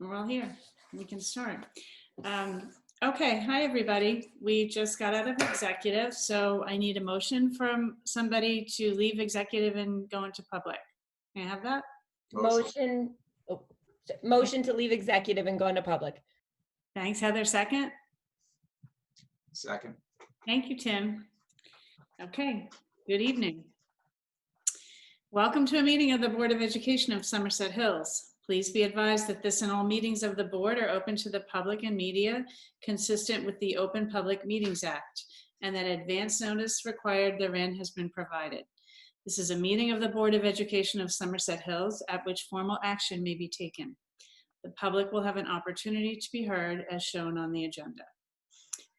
We're all here. We can start. Okay, hi, everybody. We just got out of executive, so I need a motion from somebody to leave executive and go into public. Can I have that? Motion to leave executive and go into public. Thanks, Heather. Second? Second. Thank you, Tim. Okay, good evening. Welcome to a meeting of the Board of Education of Somerset Hills. Please be advised that this and all meetings of the board are open to the public and media consistent with the Open Public Meetings Act, and that advance notice required therein has been provided. This is a meeting of the Board of Education of Somerset Hills at which formal action may be taken. The public will have an opportunity to be heard as shown on the agenda.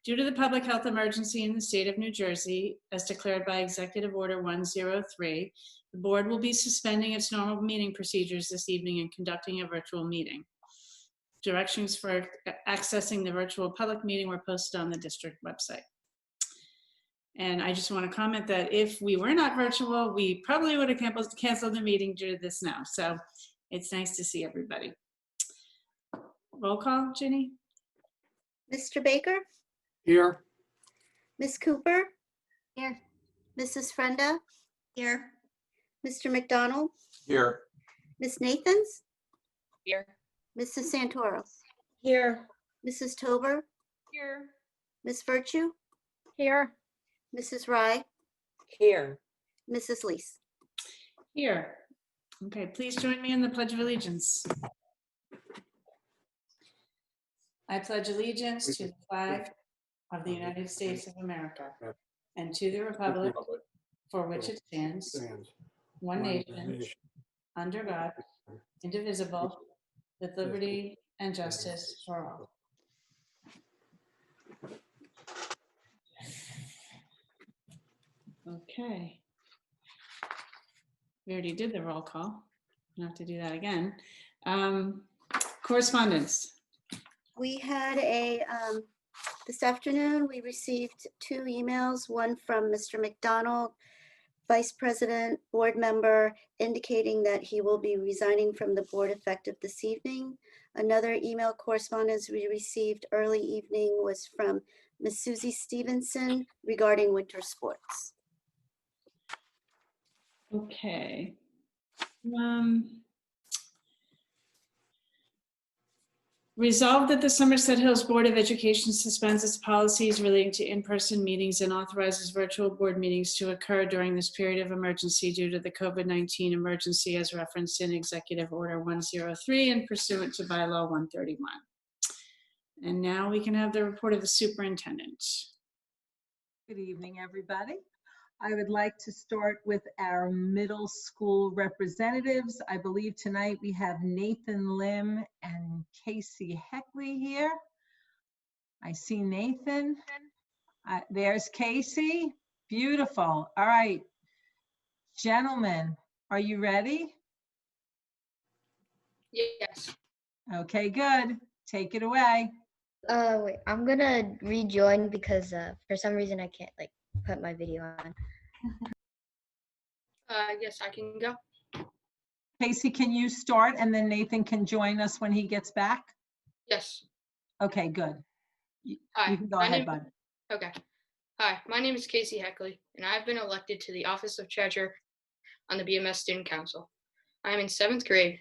Due to the public health emergency in the state of New Jersey, as declared by Executive Order 103, the board will be suspending its normal meeting procedures this evening and conducting a virtual meeting. Directions for accessing the virtual public meeting were posted on the district website. And I just want to comment that if we were not virtual, we probably would have canceled the meeting due to this now. So it's nice to see everybody. Roll call, Ginny? Mr. Baker? Here. Ms. Cooper? Here. Mrs. Frenda? Here. Mr. McDonald? Here. Ms. Nathans? Here. Mrs. Santoro? Here. Mrs. Tober? Here. Ms. Virtue? Here. Mrs. Rye? Here. Mrs. Lees? Here. Okay, please join me in the Pledge of Allegiance. I pledge allegiance to the flag of the United States of America and to the republic for which it stands, one nation, under God, indivisible, with liberty and justice for all. Okay. We already did the roll call. We'll have to do that again. Correspondence. We had this afternoon, we received 2 emails, one from Mr. McDonald, Vice President, board member, indicating that he will be resigning from the board effective this evening. Another email correspondence we received early evening was from Ms. Susie Stevenson regarding winter sports. Okay. Resolved that the Somerset Hills Board of Education suspends its policies relating to in-person meetings and authorizes virtual board meetings to occur during this period of emergency due to the COVID-19 emergency as referenced in Executive Order 103 and pursuant to Bylaw 131. And now we can have the report of the superintendent. Good evening, everybody. I would like to start with our middle school representatives. I believe tonight we have Nathan Lim and Casey Heckley here. I see Nathan. There's Casey. Beautiful. All right. Gentlemen, are you ready? Yes. Okay, good. Take it away. Wait, I'm gonna rejoin because for some reason I can't put my video on. Yes, I can go. Casey, can you start and then Nathan can join us when he gets back? Yes. Okay, good. Hi. You can go my ahead, name- bud. Okay. Hi, my name is Casey Heckley, and I've been elected to the office of treasurer on the BMS Student Council. I am in 7th grade.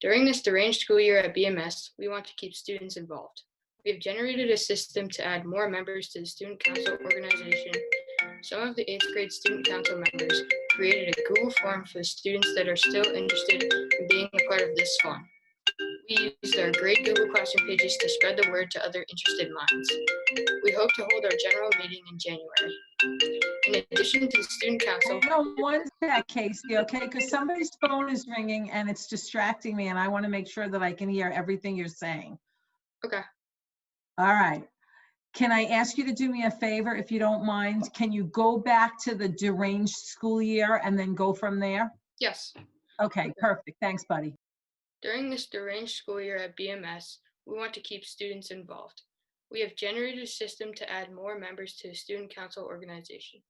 During this deranged school year at BMS, we want to keep students involved. We have generated a system to add more members to the Student Council organization. Some of the 8th grade Student Council members created a Google form for the students that are still interested in being a part of this fund. We used our great Google Classroom pages to spread the word to other interested minds. We hope to hold our general meeting in January. In addition to the Student Council, Hang on one sec, Casey, okay? Because somebody's phone is ringing and it's distracting me and I want to make sure that I can hear everything you're saying. Okay. All right. Can I ask you to do me a favor, if you don't mind? Can you go back to the deranged school year and then go from there? Yes. Okay, perfect. Thanks, buddy. During this deranged school year at BMS, we want to keep students involved. We have generated a system to add more members to the Student Council organization.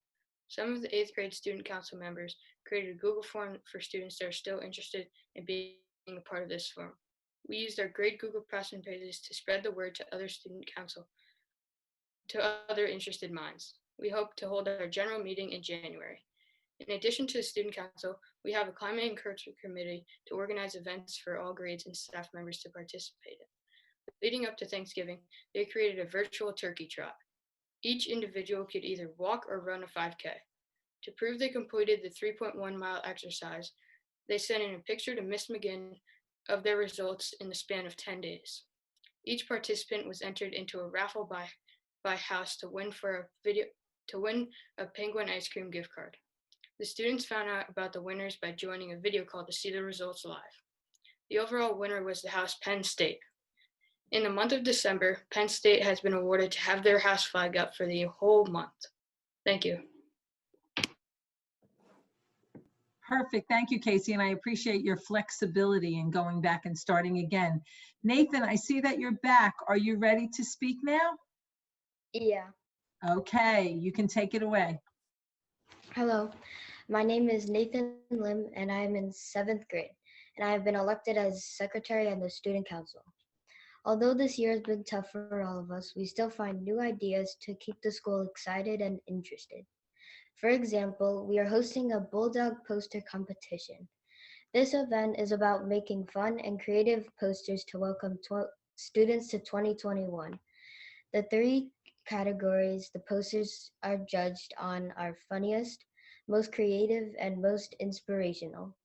Some of the 8th grade Student Council members created a Google form for students that are still interested in being a part of this forum. We used our great Google Classroom pages to spread the word to other student council, to other interested minds. We hope to hold our general meeting in January. In addition to the student council, we have a climate encouragement committee to organize events for all grades and staff members to participate in. Leading up to Thanksgiving, they created a virtual turkey trot. Each individual could either walk or run a 5K. To prove they completed the 3.1-mile exercise, they sent in a picture to Miss McGinn of their results in the span of 10 days. Each participant was entered into a raffle by house to win a Penguin ice cream gift card. The students found out about the winners by joining a video call to see the results live. The overall winner was the house Penn State. In the month of December, Penn State has been awarded to have their house flag up for the whole month. Thank you. Perfect. Thank you, Casey. And I appreciate your flexibility in going back and starting again. Nathan, I see that you're back. Are you ready to speak now? Yeah. Okay, you can take it away. Hello, my name is Nathan Lim, and I am in 7th grade, and I have been elected as secretary on the student council. Although this year has been tough for all of us, we still find new ideas to keep the school excited and interested. For example, we are hosting a Bulldog poster competition. This event is about making fun and creative posters to welcome students to 2021. The 3 categories the posters are judged on are funniest, most creative, and most inspirational.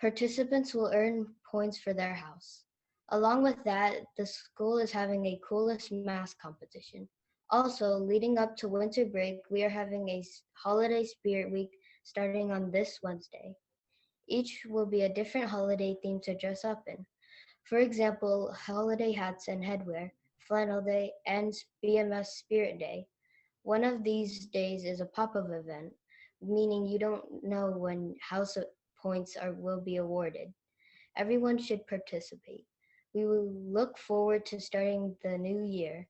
Participants will earn points for their house. Along with that, the school is having a coolest mask competition. Also, leading up to winter break, we are having a holiday spirit week starting on this Wednesday. Each will be a different holiday theme to dress up in. For example, holiday hats and headwear, flannel day, and BMS Spirit Day. One of these days is a pop-up event, meaning you don't know when house points will be awarded. Everyone should participate. We will look forward to starting the new year.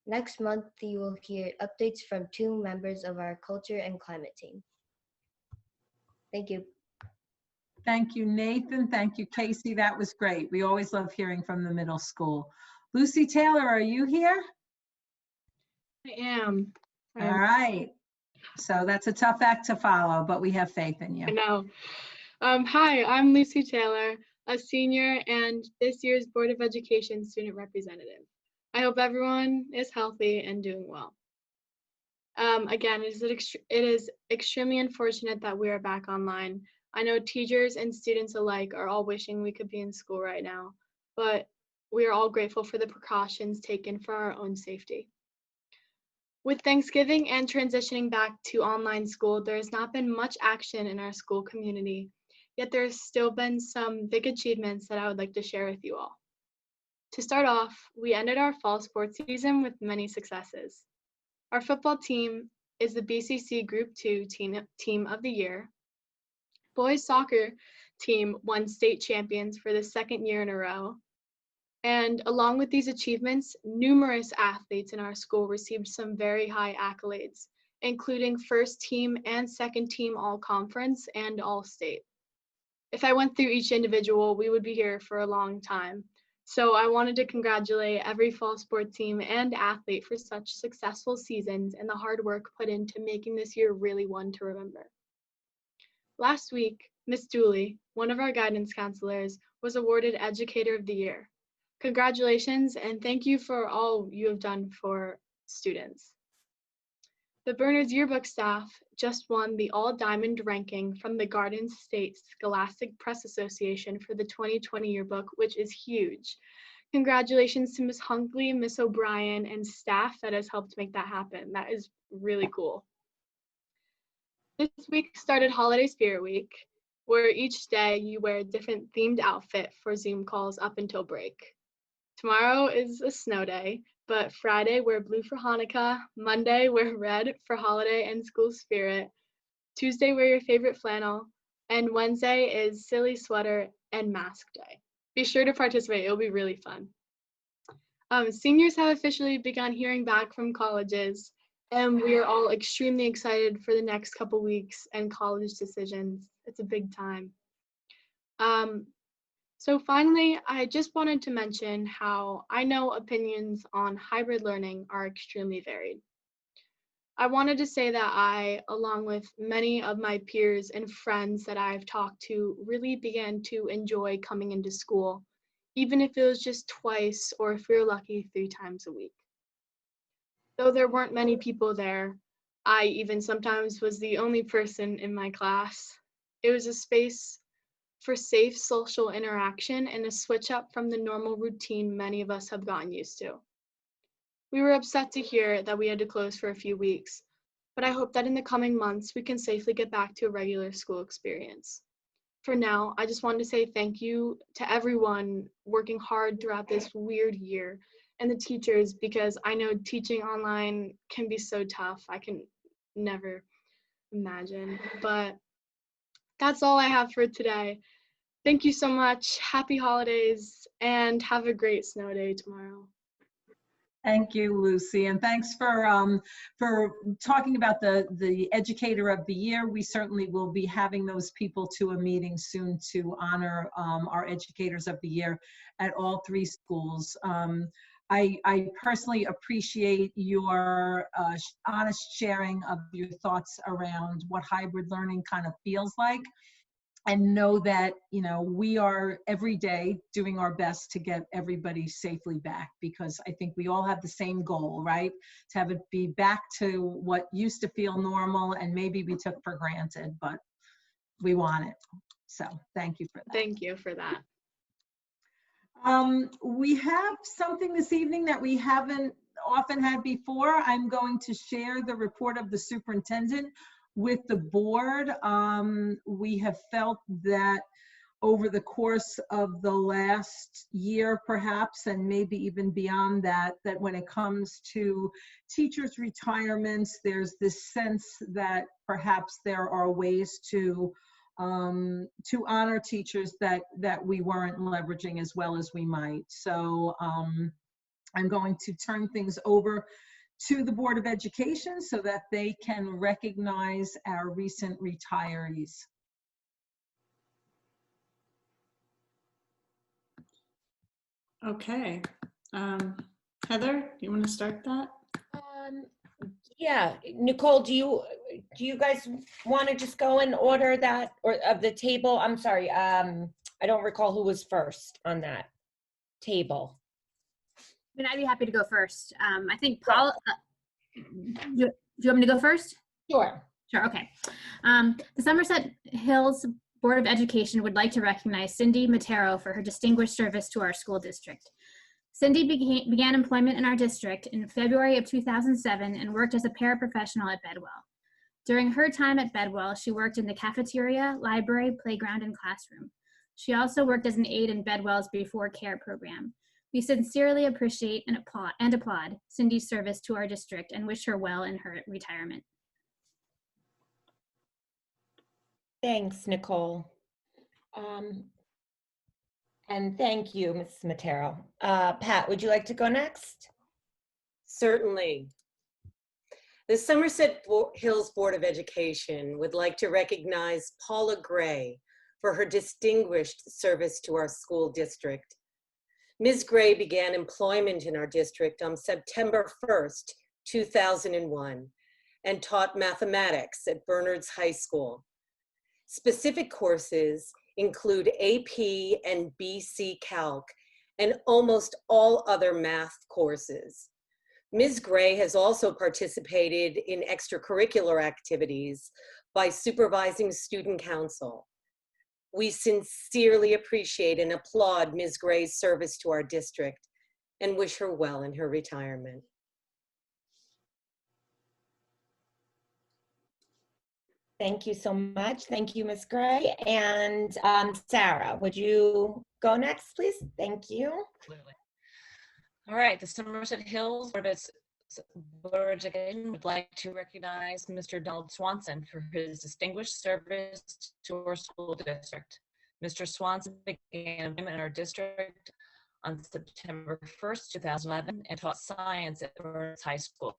Next month, you will hear updates from 2 members of our culture and climate team. Thank you. Thank you, Nathan. Thank you, Casey. That was great. We always love hearing from the middle school. Lucy Taylor, are you here? I am. All right. So that's a tough act to follow, but we have faith in you. I know. Hi, I'm Lucy Taylor, a senior and this year's Board of Education student representative. I hope everyone is healthy and doing well. Again, it is extremely unfortunate that we are back online. I know teachers and students alike are all wishing we could be in school right now, but we are all grateful for the precautions taken for our own safety. With Thanksgiving and transitioning back to online school, there has not been much action in our school community, yet there's still been some big achievements that I would like to share with you all. To start off, we ended our fall sports season with many successes. Our football team is the BCC Group 2 Team of the Year. Boys soccer team won state champions for the 2nd year in a row. And along with these achievements, numerous athletes in our school received some very high accolades, including 1st team and 2nd team all-conference and all-state. If I went through each individual, we would be here for a long time. So I wanted to congratulate every fall sport team and athlete for such successful seasons and the hard work put into making this year really one to remember. Last week, Miss Dooley, one of our guidance counselors, was awarded Educator of the Year. Congratulations and thank you for all you have done for students. The Berners Yearbook staff just won the All Diamond ranking from the Garden State Scholastic Press Association for the 2020 yearbook, which is huge. Congratulations to Ms. Hunkley, Ms. O'Brien, and staff that has helped make that happen. That is really cool. This week started Holiday Spirit Week, where each day you wear a different themed outfit for Zoom calls up until break. Tomorrow is a snow day, but Friday wear blue for Hanukkah, Monday wear red for holiday and school spirit, Tuesday wear your favorite flannel, and Wednesday is silly sweater and mask day. Be sure to participate, it'll be really fun. Seniors have officially begun hearing back from colleges, and we are all extremely excited for the next couple weeks and college decisions. It's a big time. So finally, I just wanted to mention how I know opinions on hybrid learning are extremely varied. I wanted to say that I, along with many of my peers and friends that I've talked to, really began to enjoy coming into school, even if it was just twice or if we were lucky 3 times a week. Though there weren't many people there, I even sometimes was the only person in my class. It was a space for safe social interaction and a switch up from the normal routine many of us have gotten used to. We were upset to hear that we had to close for a few weeks, but I hope that in the coming months we can safely get back to a regular school experience. For now, I just wanted to say thank you to everyone working hard throughout this weird year and the teachers, because I know teaching online can be so tough. I can never imagine, but that's all I have for today. Thank you so much. Happy holidays and have a great snow day tomorrow. Thank you, Lucy, and thanks for talking about the Educator of the Year. We certainly will be having those people to a meeting soon to honor our Educators of the Year at all 3 schools. I personally appreciate your honest sharing of your thoughts around what hybrid learning kind of feels like. And know that, you know, we are every day doing our best to get everybody safely back, because I think we all have the same goal, right? To have it be back to what used to feel normal and maybe we took for granted, but we want it. So thank you for that. Thank you for that. We have something this evening that we haven't often had before. I'm going to share the report of the superintendent with the board. We have felt that over the course of the last year, perhaps, and maybe even beyond that, that when it comes to teachers' retirements, there's this sense that perhaps there are ways to honor teachers that we weren't leveraging as well as we might. So I'm going to turn things over to the Board of Education so that they can recognize our recent retirees. Okay. Heather, you want to start that? Yeah, Nicole, do you guys want to just go in order that, or of the table? I'm sorry, I don't recall who was first on that table. I mean, I'd be happy to go first. I think Paul, do you want me to go first? Sure. Sure, okay. The Somerset Hills Board of Education would like to recognize Cindy Matero for her distinguished service to our school district. Cindy began employment in our district in February of 2007 and worked as a paraprofessional at Bedwell. During her time at Bedwell, she worked in the cafeteria, library, playground, and classroom. She also worked as an aide in Bedwell's Before Care program. We sincerely appreciate and applaud Cindy's service to our district and wish her well in her retirement. Thanks, Nicole. And thank you, Ms. Matero. Pat, would you like to go next? Certainly. The Somerset Hills Board of Education would like to recognize Paula Gray for her distinguished service to our school district. Ms. Gray began employment in our district on September 1st, 2001, and taught mathematics at Bernards High School. Specific courses include AP and BC Calc and almost all other math courses. Ms. Gray has also participated in extracurricular activities by supervising student council. We sincerely appreciate and applaud Ms. Gray's service to our district and wish her well in her retirement. Thank you so much. Thank you, Ms. Gray. And Sarah, would you go next, please? Thank you. Absolutely. All right, the Somerset Hills Board of Education would like to recognize Mr. Donald Swanson for his distinguished service to our school district. Mr. Swanson began employment in our district on September 1st, 2011, and taught science at Bernards High School.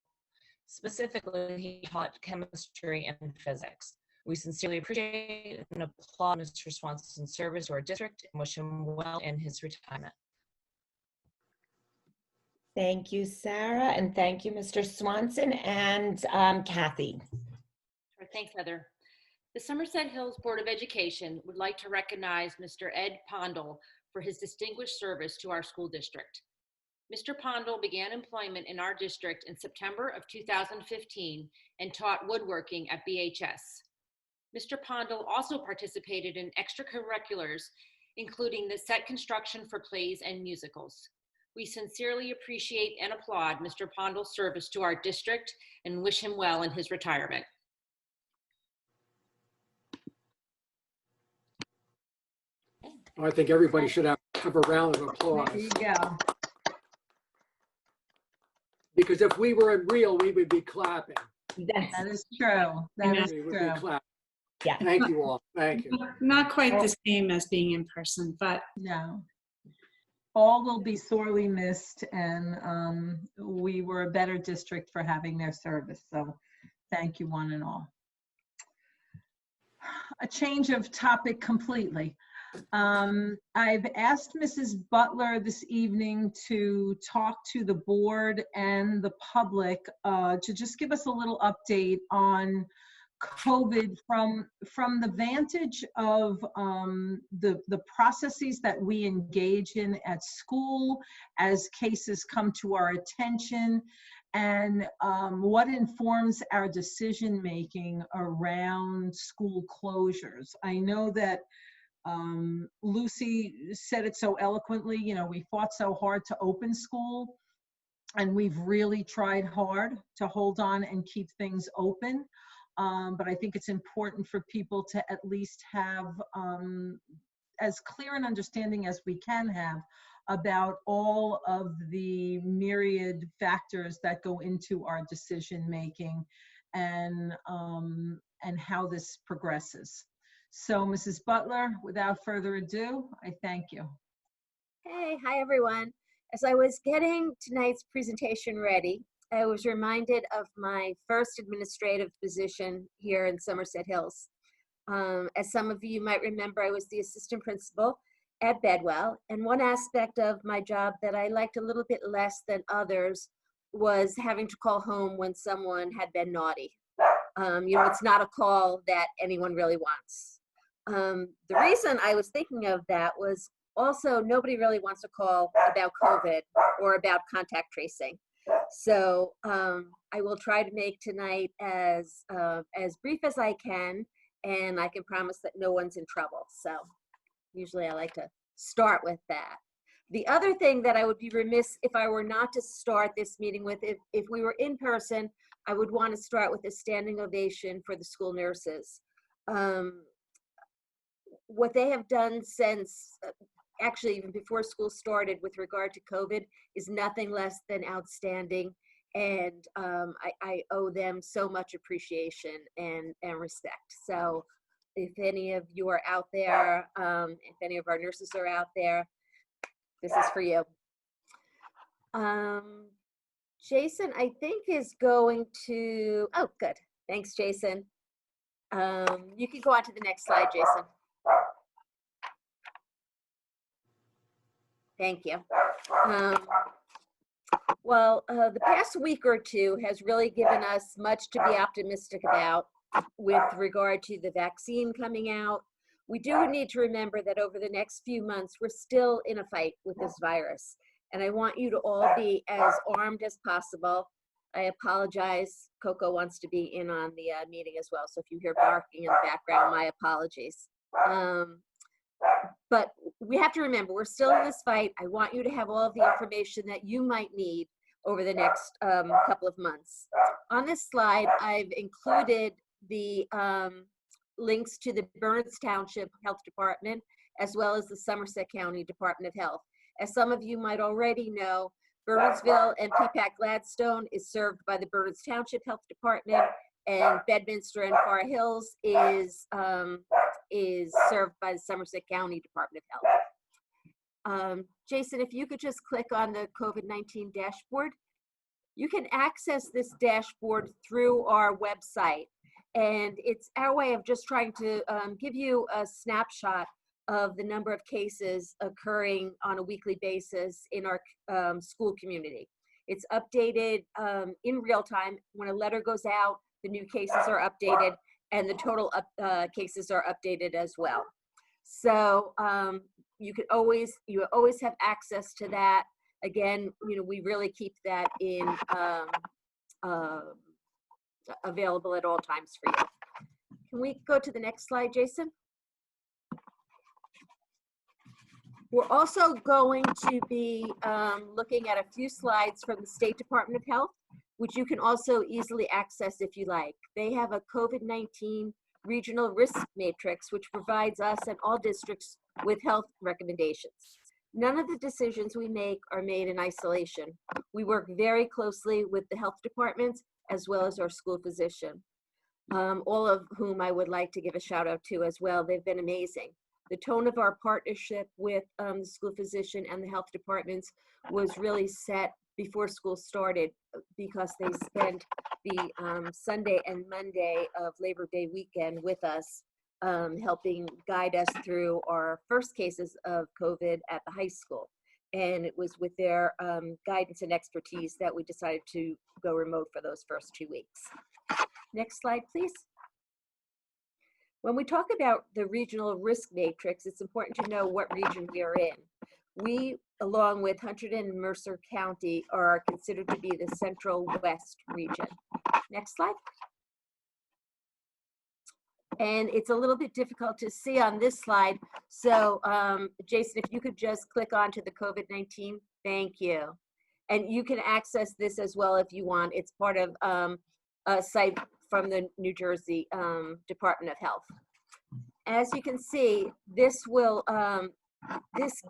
Specifically, he taught chemistry and physics. We sincerely appreciate and applaud Mr. Swanson's service to our district and wish him well in his retirement. Thank you, Sarah, and thank you, Mr. Swanson and Kathy. Sure, thanks, Heather. The Somerset Hills Board of Education would like to recognize Mr. Ed Pondle for his distinguished service to our school district. Mr. Pondle began employment in our district in September of 2015 and taught woodworking at BHS. Mr. Pondle also participated in extracurriculars, including the set construction for plays and musicals. We sincerely appreciate and applaud Mr. Pondle's service to our district and wish him well in his retirement. I think everybody should have a round of There applause, you go. because if we were in real, we would be clapping. That is true. That is We would be true. clapping. Yeah. Thank you all. Thank you. Not quite the same as being in person, but No. All will be sorely missed, and we were a better district for having their service. So thank you, one and all. A change of topic completely. I've asked Mrs. Butler this evening to talk to the board and the public to just give us a little update on COVID from the vantage of the processes that we engage in at school as cases come to our attention, and what informs our decision making around school closures. I know that Lucy said it so eloquently, you know, we fought so hard to open school, and we've really tried hard to hold on and keep things open. But I think it's important for people to at least have as clear an understanding as we can have about all of the myriad factors that go into our decision making and how this progresses. So Mrs. Butler, without further ado, I thank you. Hey, hi everyone. As I was getting tonight's presentation ready, I was reminded of my first administrative position here in Somerset Hills. As some of you might remember, I was the assistant principal at Bedwell, and one aspect of my job that I liked a little bit less than others was having to call home when someone had been naughty. You know, it's not a call that anyone really wants. The reason I was thinking of that was also nobody really wants to call about COVID or about contact tracing. So I will try to make tonight as brief as I can, and I can promise that no one's in trouble. So usually I like to start with that. The other thing that I would be remiss if I were not to start this meeting with, if we were in person, I would want to start with a standing ovation for the school nurses. What they have done since, actually even before school started with regard to COVID, is nothing less than outstanding. And I owe them so much appreciation and respect. So if any of you are out there, if any of our nurses are out there, this is for you. Jason, I think, is going to, oh, good. Thanks, Jason. You can go on to the next slide, Jason. Thank you. Well, the past week or two has really given us much to be optimistic about with regard to the vaccine coming out. We do need to remember that over the next few months, we're still in a fight with this virus. And I want you to all be as armed as possible. I apologize. Coco wants to be in on the meeting as well. So if you hear barking in the background, my apologies. But we have to remember, we're still in this fight. I want you to have all of the information that you might need over the next couple of months. On this slide, I've included the links to the Burns Township Health Department, as well as the Somerset County Department of Health. As some of you might already know, Burnsville and Peapack Gladstone is served by the Burns Township Health Department, and Bedminster and Far Hills is served by the Somerset County Department of Health. Jason, if you could just click on the COVID-19 dashboard. You can access this dashboard through our website. And it's our way of just trying to give you a snapshot of the number of cases occurring on a weekly basis in our school community. It's updated in real time. When a letter goes out, the new cases are updated, and the total cases are updated as well. So you always have access to that. Again, we really keep that in available at all times for you. Can we go to the next slide, Jason? We're also going to be looking at a few slides from the State Department of Health, which you can also easily access if you like. They have a COVID-19 regional risk matrix, which provides us and all districts with health recommendations. None of the decisions we make are made in isolation. We work very closely with the health departments as well as our school physician, all of whom I would like to give a shout out to as well. They've been amazing. The tone of our partnership with the school physician and the health departments was really set before school started because they spent the Sunday and Monday of Labor Day weekend with us, helping guide us through our first cases of COVID at the high school. And it was with their guidance and expertise that we decided to go remote for those first 2 weeks. Next slide, please. When we talk about the regional risk matrix, it's important to know what region we are in. We, along with Hunterdon and Mercer County, are considered to be the Central West region. Next slide. And it's a little bit difficult to see on this slide. So Jason, if you could just click onto the COVID-19, thank you. And you can access this as well if you want. It's part of a site from the New Jersey Department of Health. As you can see, this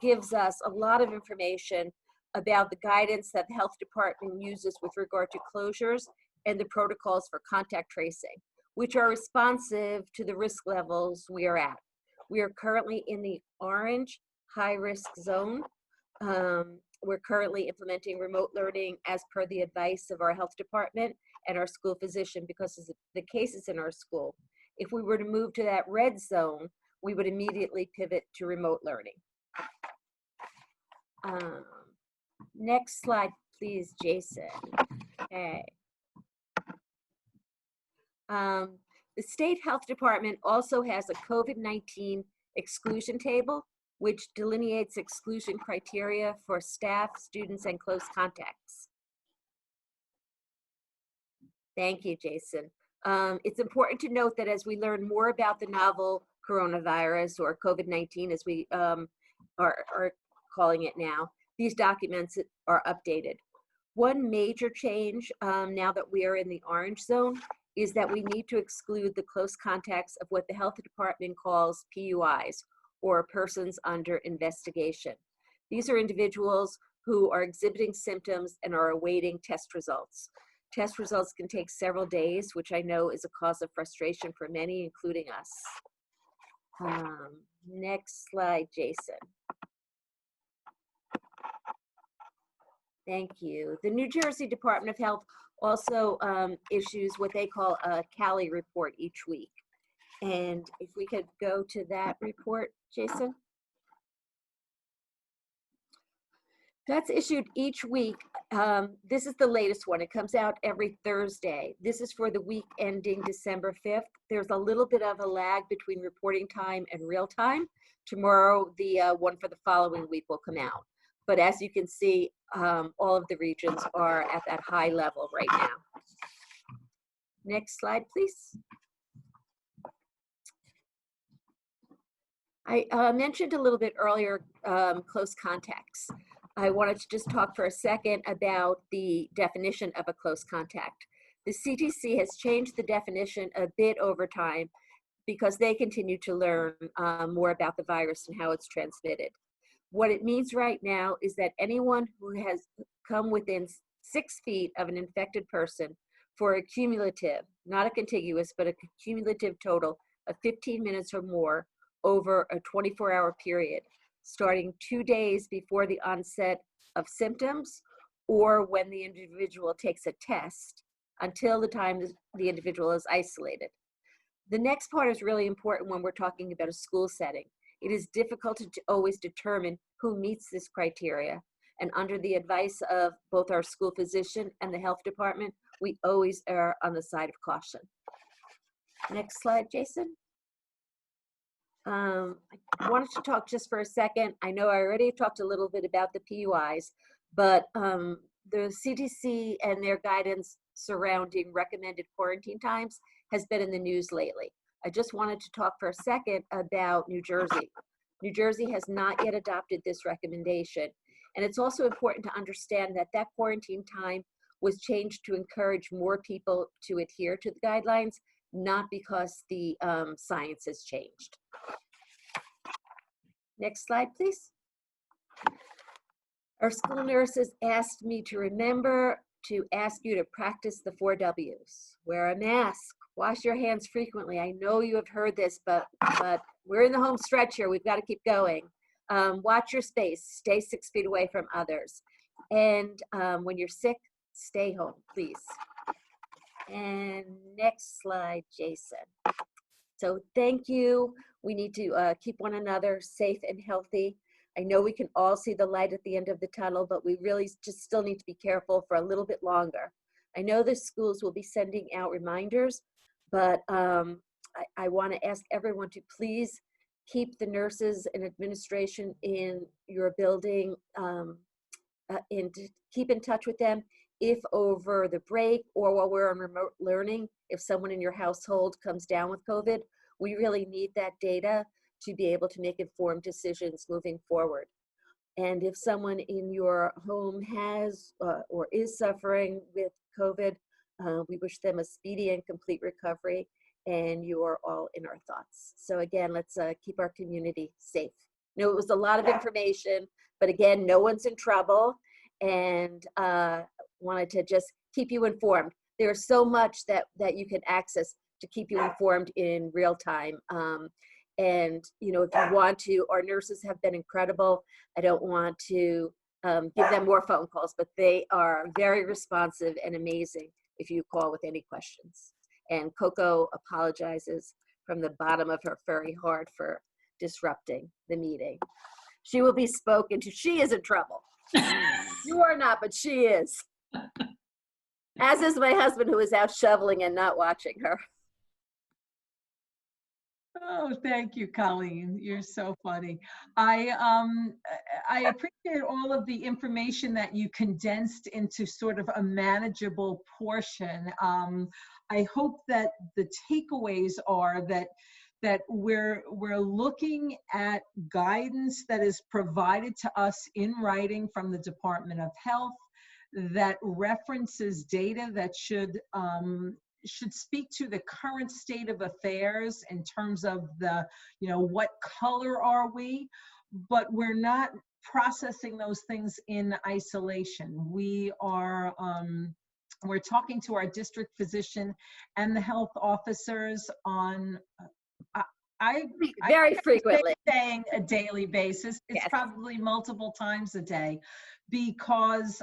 gives us a lot of information about the guidance that the health department uses with regard to closures and the protocols for contact tracing, which are responsive to the risk levels we are at. We are currently in the orange high-risk zone. We're currently implementing remote learning as per the advice of our health department and our school physician because of the cases in our school. If we were to move to that red zone, we would immediately pivot to remote learning. Next slide, please, Jason. Okay. The state health department also has a COVID-19 exclusion table, which delineates exclusion criteria for staff, students, and close contacts. Thank you, Jason. It's important to note that as we learn more about the novel coronavirus, or COVID-19 as we are calling it now, these documents are updated. One major change now that we are in the orange zone is that we need to exclude the close contacts of what the health department calls PUIs, or persons under investigation. These are individuals who are exhibiting symptoms and are awaiting test results. Test results can take several days, which I know is a cause of frustration for many, including us. Next slide, Jason. Thank you. The New Jersey Department of Health also issues what they call a Cali report each week. And if we could go to that report, Jason. That's issued each week. This is the latest one. It comes out every Thursday. This is for the week ending December 5th. There's a little bit of a lag between reporting time and real time. Tomorrow, the one for the following week will come out. But as you can see, all of the regions are at that high level right now. Next slide, please. I mentioned a little bit earlier close contacts. I wanted to just talk for a second about the definition of a close contact. The CDC has changed the definition a bit over time because they continue to learn more about the virus and how it's transmitted. What it means right now is that anyone who has come within 6 feet of an infected person for a cumulative, not a contiguous, but a cumulative total of 15 minutes or more over a 24-hour period, starting 2 days before the onset of symptoms or when the individual takes a test until the time the individual is isolated. The next part is really important when we're talking about a school setting. It is difficult to always determine who meets this criteria. And under the advice of both our school physician and the health department, we always err on the side of caution. Next slide, Jason. I wanted to talk just for a second. I know I already talked a little bit about the PUIs, but the CDC and their guidance surrounding recommended quarantine times has been in the news lately. I just wanted to talk for a second about New Jersey. New Jersey has not yet adopted this recommendation. And it's also important to understand that that quarantine time was changed to encourage more people to adhere to the guidelines, not because the science has changed. Next slide, please. Our school nurses asked me to remember to ask you to practice the 4 W's. Wear a mask, wash your hands frequently. I know you have heard this, but we're in the home stretch here. We've got to keep going. Watch your space, stay 6 feet away from others. And when you're sick, stay home, please. And next slide, Jason. So thank you. We need to keep one another safe and healthy. I know we can all see the light at the end of the tunnel, but we really just still need to be careful for a little bit longer. I know the schools will be sending out reminders, but I want to ask everyone to please keep the nurses and administration in your building and to keep in touch with them. If over the break or while we're on remote learning, if someone in your household comes down with COVID, we really need that data to be able to make informed decisions moving forward. And if someone in your home has or is suffering with COVID, we wish them a speedy and complete recovery, and you are all in our thoughts. So again, let's keep our community safe. I know it was a lot of information, but again, no one's in trouble, and wanted to just keep you informed. There's so much that you can access to keep you informed in real time. And you know, if you want to, our nurses have been incredible. I don't want to give them more phone calls, but they are very responsive and amazing if you call with any questions. And Coco apologizes from the bottom of her furry heart for disrupting the meeting. She will be spoken to. She is in trouble. You are not, but she is. As is my husband, who is out shoveling and not watching her. Oh, thank you, Colleen. You're so funny. I appreciate all of the information that you condensed into sort of a manageable portion. I hope that the takeaways are that we're looking at guidance that is provided to us in writing from the Department of Health that references data that should speak to the current state of affairs in terms of the, you know, what color are we, but we're not processing those things in isolation. We are, we're talking to our district physician and the health officers on, very frequently, saying a daily basis. It's yes. Probably multiple times a day, because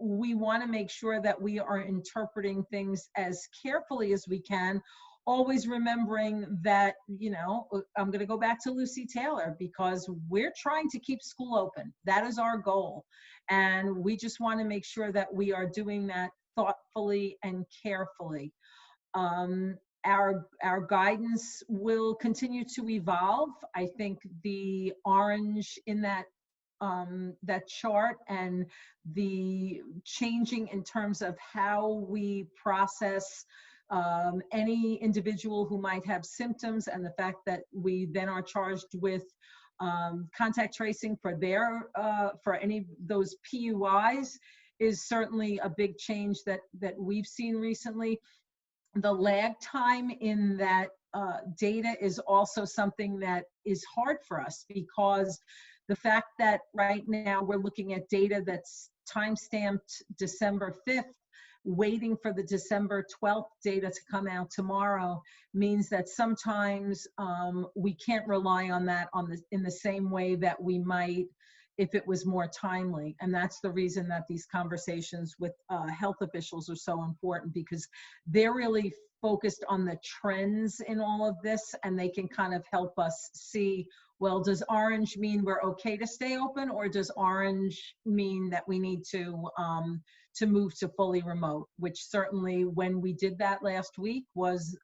we want to make sure that we are interpreting things as carefully as we can, always remembering that, you know, I'm going to go back to Lucy Taylor, because we're trying to keep school open. That is our goal. And we just want to make sure that we are doing that thoughtfully and carefully. Our guidance will continue to evolve. I think the orange in that chart and the changing in terms of how we process any individual who might have symptoms, and the fact that we then are charged with contact tracing for for any of those PUIs is certainly a big change that we've seen recently. The lag time in that data is also something that is hard for us, because the fact that right now we're looking at data that's time-stamped December 5th, waiting for the December 12th data to come out tomorrow, means that sometimes we can't rely on that in the same way that we might if it was more timely. And that's the reason that these conversations with health officials are so important, because they're really focused on the trends in all of this, and they can kind of help us see, well, does orange mean we're okay to stay open, or does orange mean that we need to move to fully remote? Which certainly when we did that last week was,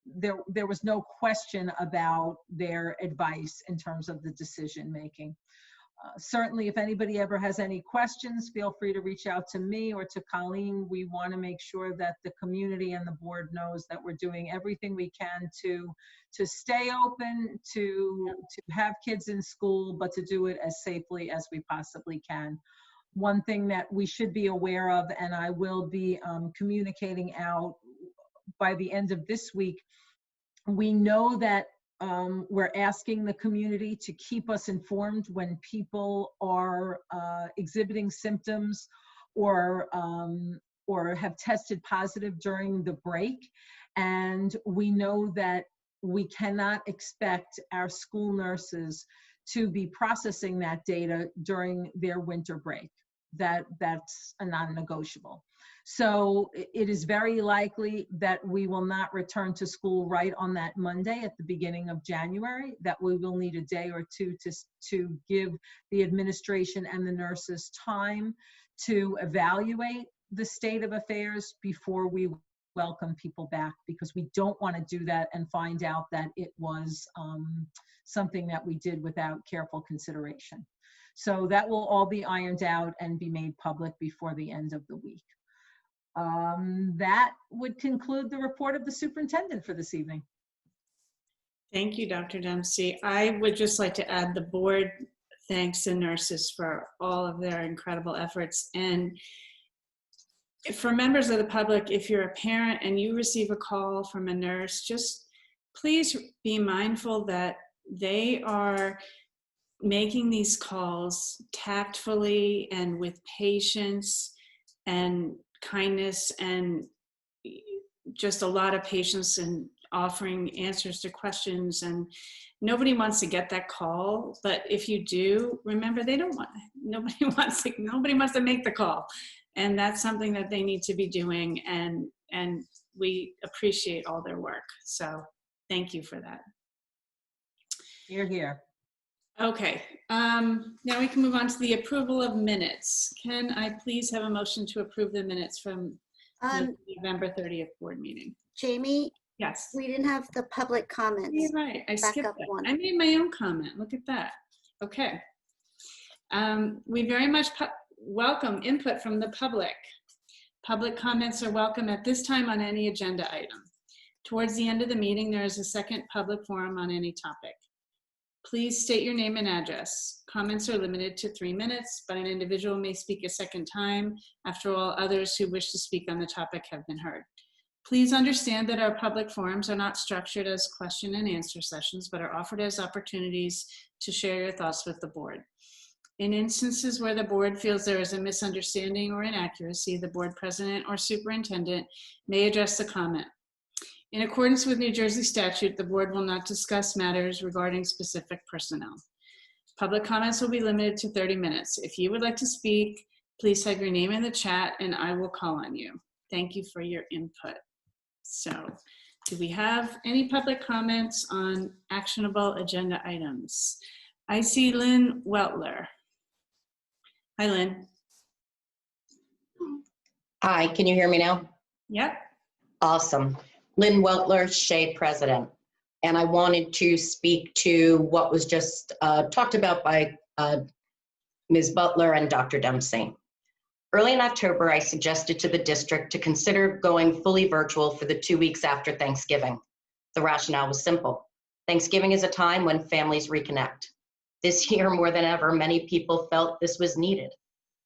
there was no question about their advice in terms of the decision making. Certainly, if anybody ever has any questions, feel free to reach out to me or to Colleen. We want to make sure that the community and the board knows that we're doing everything we can to stay open, to have kids in school, but to do it as safely as we possibly can. One thing that we should be aware of, and I will be communicating out by the end of this week, we know that we're asking the community to keep us informed when people are exhibiting symptoms or have tested positive during the break. And we know that we cannot expect our school nurses to be processing that data during their winter break. That's a non-negotiable. So it is very likely that we will not return to school right on that Monday at the beginning of January, that we will need a day or two to give the administration and the nurses time to evaluate the state of affairs before we welcome people back, because we don't want to do that and find out that it was something that we did without careful consideration. So that will all be ironed out and be made public before the end of the week. That would conclude the report of the superintendent for this evening. Thank you, Dr. Dempsey. I would just like to add the board thanks the nurses for all of their incredible efforts. And for members of the public, if you're a parent and you receive a call from a nurse, just please be mindful that they are making these calls tactfully and with patience and kindness, and just a lot of patience, and offering answers to questions. And nobody wants to get that call, but if you do, remember, nobody wants to make the call, and that's something that they need to be doing, and we appreciate all their work. So thank you for that. Hear, hear. Okay, now we can move on to the approval of minutes. Can I please have a motion to approve the minutes from the November 30th board meeting? Jamie, Yes. we didn't have the public comments. You're right, I skipped Backup that. one. I made my own comment, look at that. Okay. We very much welcome input from the public. Public comments are welcome at this time on any agenda item. Towards the end of the meeting, there is a second public forum on any topic. Please state your name and address. Comments are limited to 3 minutes, but an individual may speak a second time after all others who wish to speak on the topic have been heard. Please understand that our public forums are not structured as question and answer sessions, but are offered as opportunities to share your thoughts with the board. In instances where the board feels there is a misunderstanding or inaccuracy, the board president or superintendent may address the comment. In accordance with New Jersey statute, the board will not discuss matters regarding specific personnel. Public comments will be limited to 30 minutes. If you would like to speak, please type your name in the chat and I will call on you. Thank you for your input. So, do we have any public comments on actionable agenda items? I see Lynn Weltler. Hi, Lynn. Hi, can you hear me now? Yep. Awesome. Lynn Weltler, Shea President. And I wanted to speak to what was just talked about by Ms. Butler and Dr. Dempsey. Early in October, I suggested to the district to consider going fully virtual for the 2 weeks after Thanksgiving. The rationale was simple. Thanksgiving is a time when families reconnect. This year, more than ever, many people felt this was needed.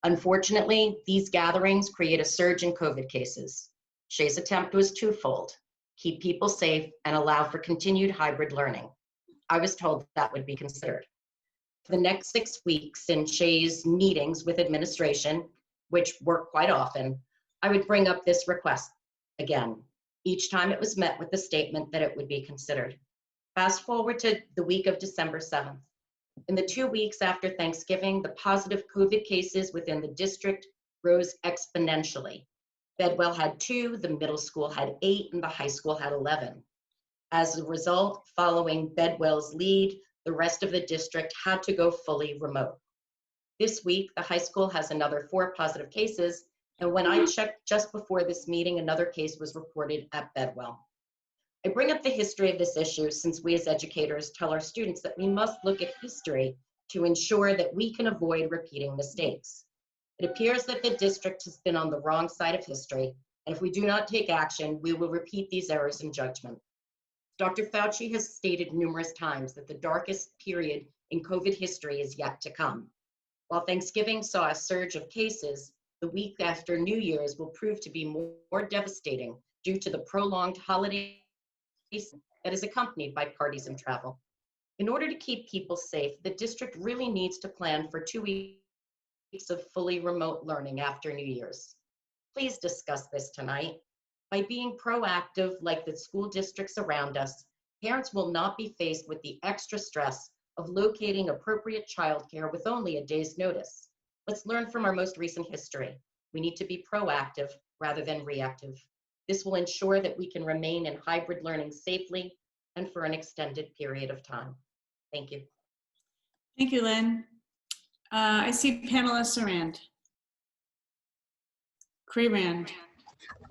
Unfortunately, these gatherings create a surge in COVID cases. Shea's attempt was twofold: keep people safe and allow for continued hybrid learning. I was told that would be considered. For the next 6 weeks in Shea's meetings with administration, which work quite often, I would bring up this request again. Each time it was met with the statement that it would be considered. Fast forward to the week of December 7th. In the 2 weeks after Thanksgiving, the positive COVID cases within the district rose exponentially. Bedwell had 2, the middle school had 8, and the high school had 11. As a result, following Bedwell's lead, the rest of the district had to go fully remote. This week, the high school has another 4 positive cases, and when I checked just before this meeting, another case was reported at Bedwell. I bring up the history of this issue since we as educators tell our students that we must look at history to ensure that we can avoid repeating mistakes. It appears that the district has been on the wrong side of history, and if we do not take action, we will repeat these errors in judgment. Dr. Fauci has stated numerous times that the darkest period in COVID history is yet to come. While Thanksgiving saw a surge of cases, the week after New Year's will prove to be more devastating due to the prolonged holiday that is accompanied by parties and travel. In order to keep people safe, the district really needs to plan for 2 weeks of fully remote learning after New Year's. Please discuss this tonight. By being proactive like the school districts around us, parents will not be faced with the extra stress of locating appropriate childcare with only a day's notice. Let's learn from our most recent history. We need to be proactive rather than reactive. This will ensure that we can remain in hybrid learning safely and for an extended period of time. Thank you. Thank you, Lynn. I see Pamela Sarand. Creerand.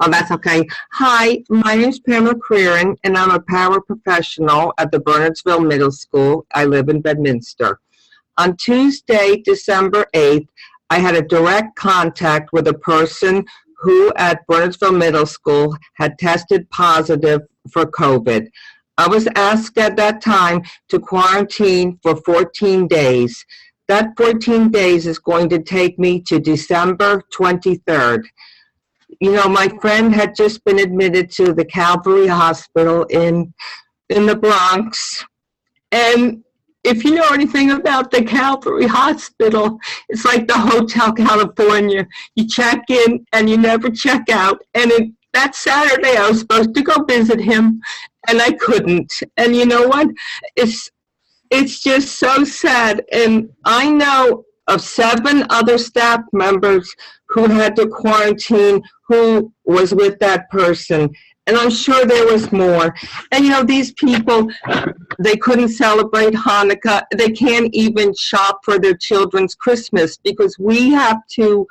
Oh, that's okay. Hi, my name is Pamela Creeran, and I'm a paraprofessional at the Bernardsville Middle School. I live in Bedminster. On Tuesday, December 8th, I had a direct contact with a person who at Bernardsville Middle School had tested positive for COVID. I was asked at that time to quarantine for 14 days. That 14 days is going to take me to December 23rd. You know, my friend had just been admitted to the Calvary Hospital in the Bronx. And if you know anything about the Calvary Hospital, it's like the Hotel California. You check in and you never check out. And that Saturday, I was supposed to go visit him, and I couldn't. And you know what? It's just so sad. And I know of 7 other staff members who had to quarantine who was with that person. And I'm sure there was more. And you know, these people, they couldn't celebrate Hanukkah. They can't even shop for their children's Christmas because we have to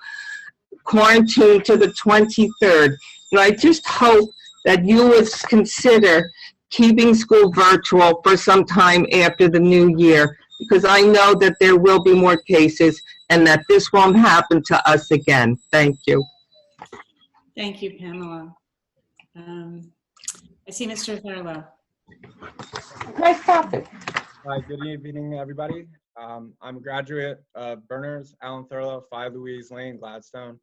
quarantine to the 23rd. And I just hope that you would consider keeping school virtual for some time after the new year, because I know that there will be more cases and that this won't happen to us again. Thank you. Thank you, Pamela. I see Mr. Thurlow. Nice topic. Hi, good evening, everybody. I'm a graduate of Berners, Alan Thurlow, 5 Louise Lane, Gladstone.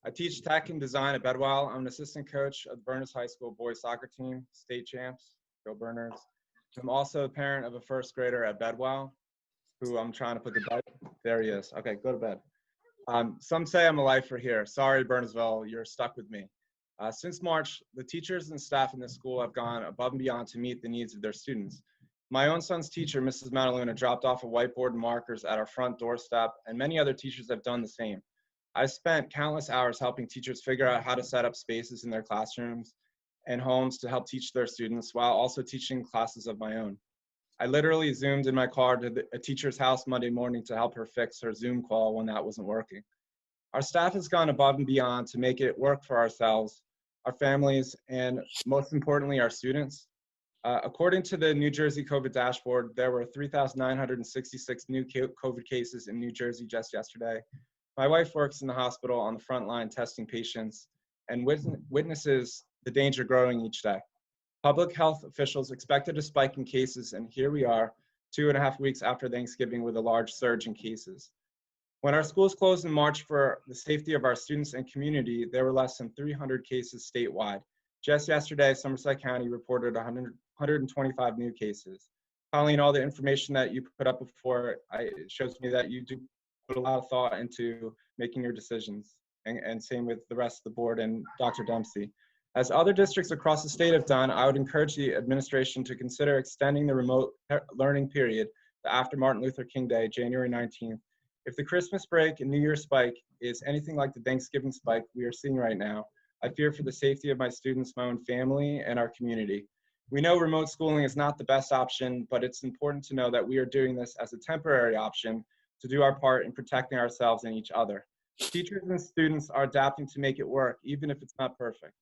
I teach tech and design at Bedwell. I'm an assistant coach of the Berners High School boys soccer team, state champs, go Berners. I'm also a parent of a first grader at Bedwell, who I'm trying to put to bed. There he is. Okay, go to bed. Some say I'm a lifer here. Sorry, Burnsville, you're stuck with me. Since March, the teachers and staff in this school have gone above and beyond to meet the needs of their students. My own son's teacher, Mrs. Mataluna, dropped off a whiteboard and markers at our front doorstep, and many other teachers have done the same. I've spent countless hours helping teachers figure out how to set up spaces in their classrooms and homes to help teach their students while also teaching classes of my own. I literally Zoomed in my car to a teacher's house Monday morning to help her fix her Zoom call when that wasn't working. Our staff has gone above and beyond to make it work for ourselves, our families, and most importantly, our students. According to the New Jersey COVID dashboard, there were 3,966 new COVID cases in New Jersey just yesterday. My wife works in the hospital on the front line testing patients and witnesses the danger growing each day. Public health officials expected a spike in cases, and here we are, 2.5 weeks after Thanksgiving with a large surge in cases. When our schools closed in March for the safety of our students and community, there were less than 300 cases statewide. Just yesterday, Somerset County reported 125 new cases. Colleen, all the information that you put up before, it shows me that you do put a lot of thought into making your decisions, and same with the rest of the board and Dr. Dempsey. As other districts across the state have done, I would encourage the administration to consider extending the remote learning period after Martin Luther King Day, January 19th. If the Christmas break and New Year spike is anything like the Thanksgiving spike we are seeing right now, I fear for the safety of my students, my own family, and our community. We know remote schooling is not the best option, but it's important to know that we are doing this as a temporary option to do our part in protecting ourselves and each other. Teachers and students are adapting to make it work, even if it's not perfect.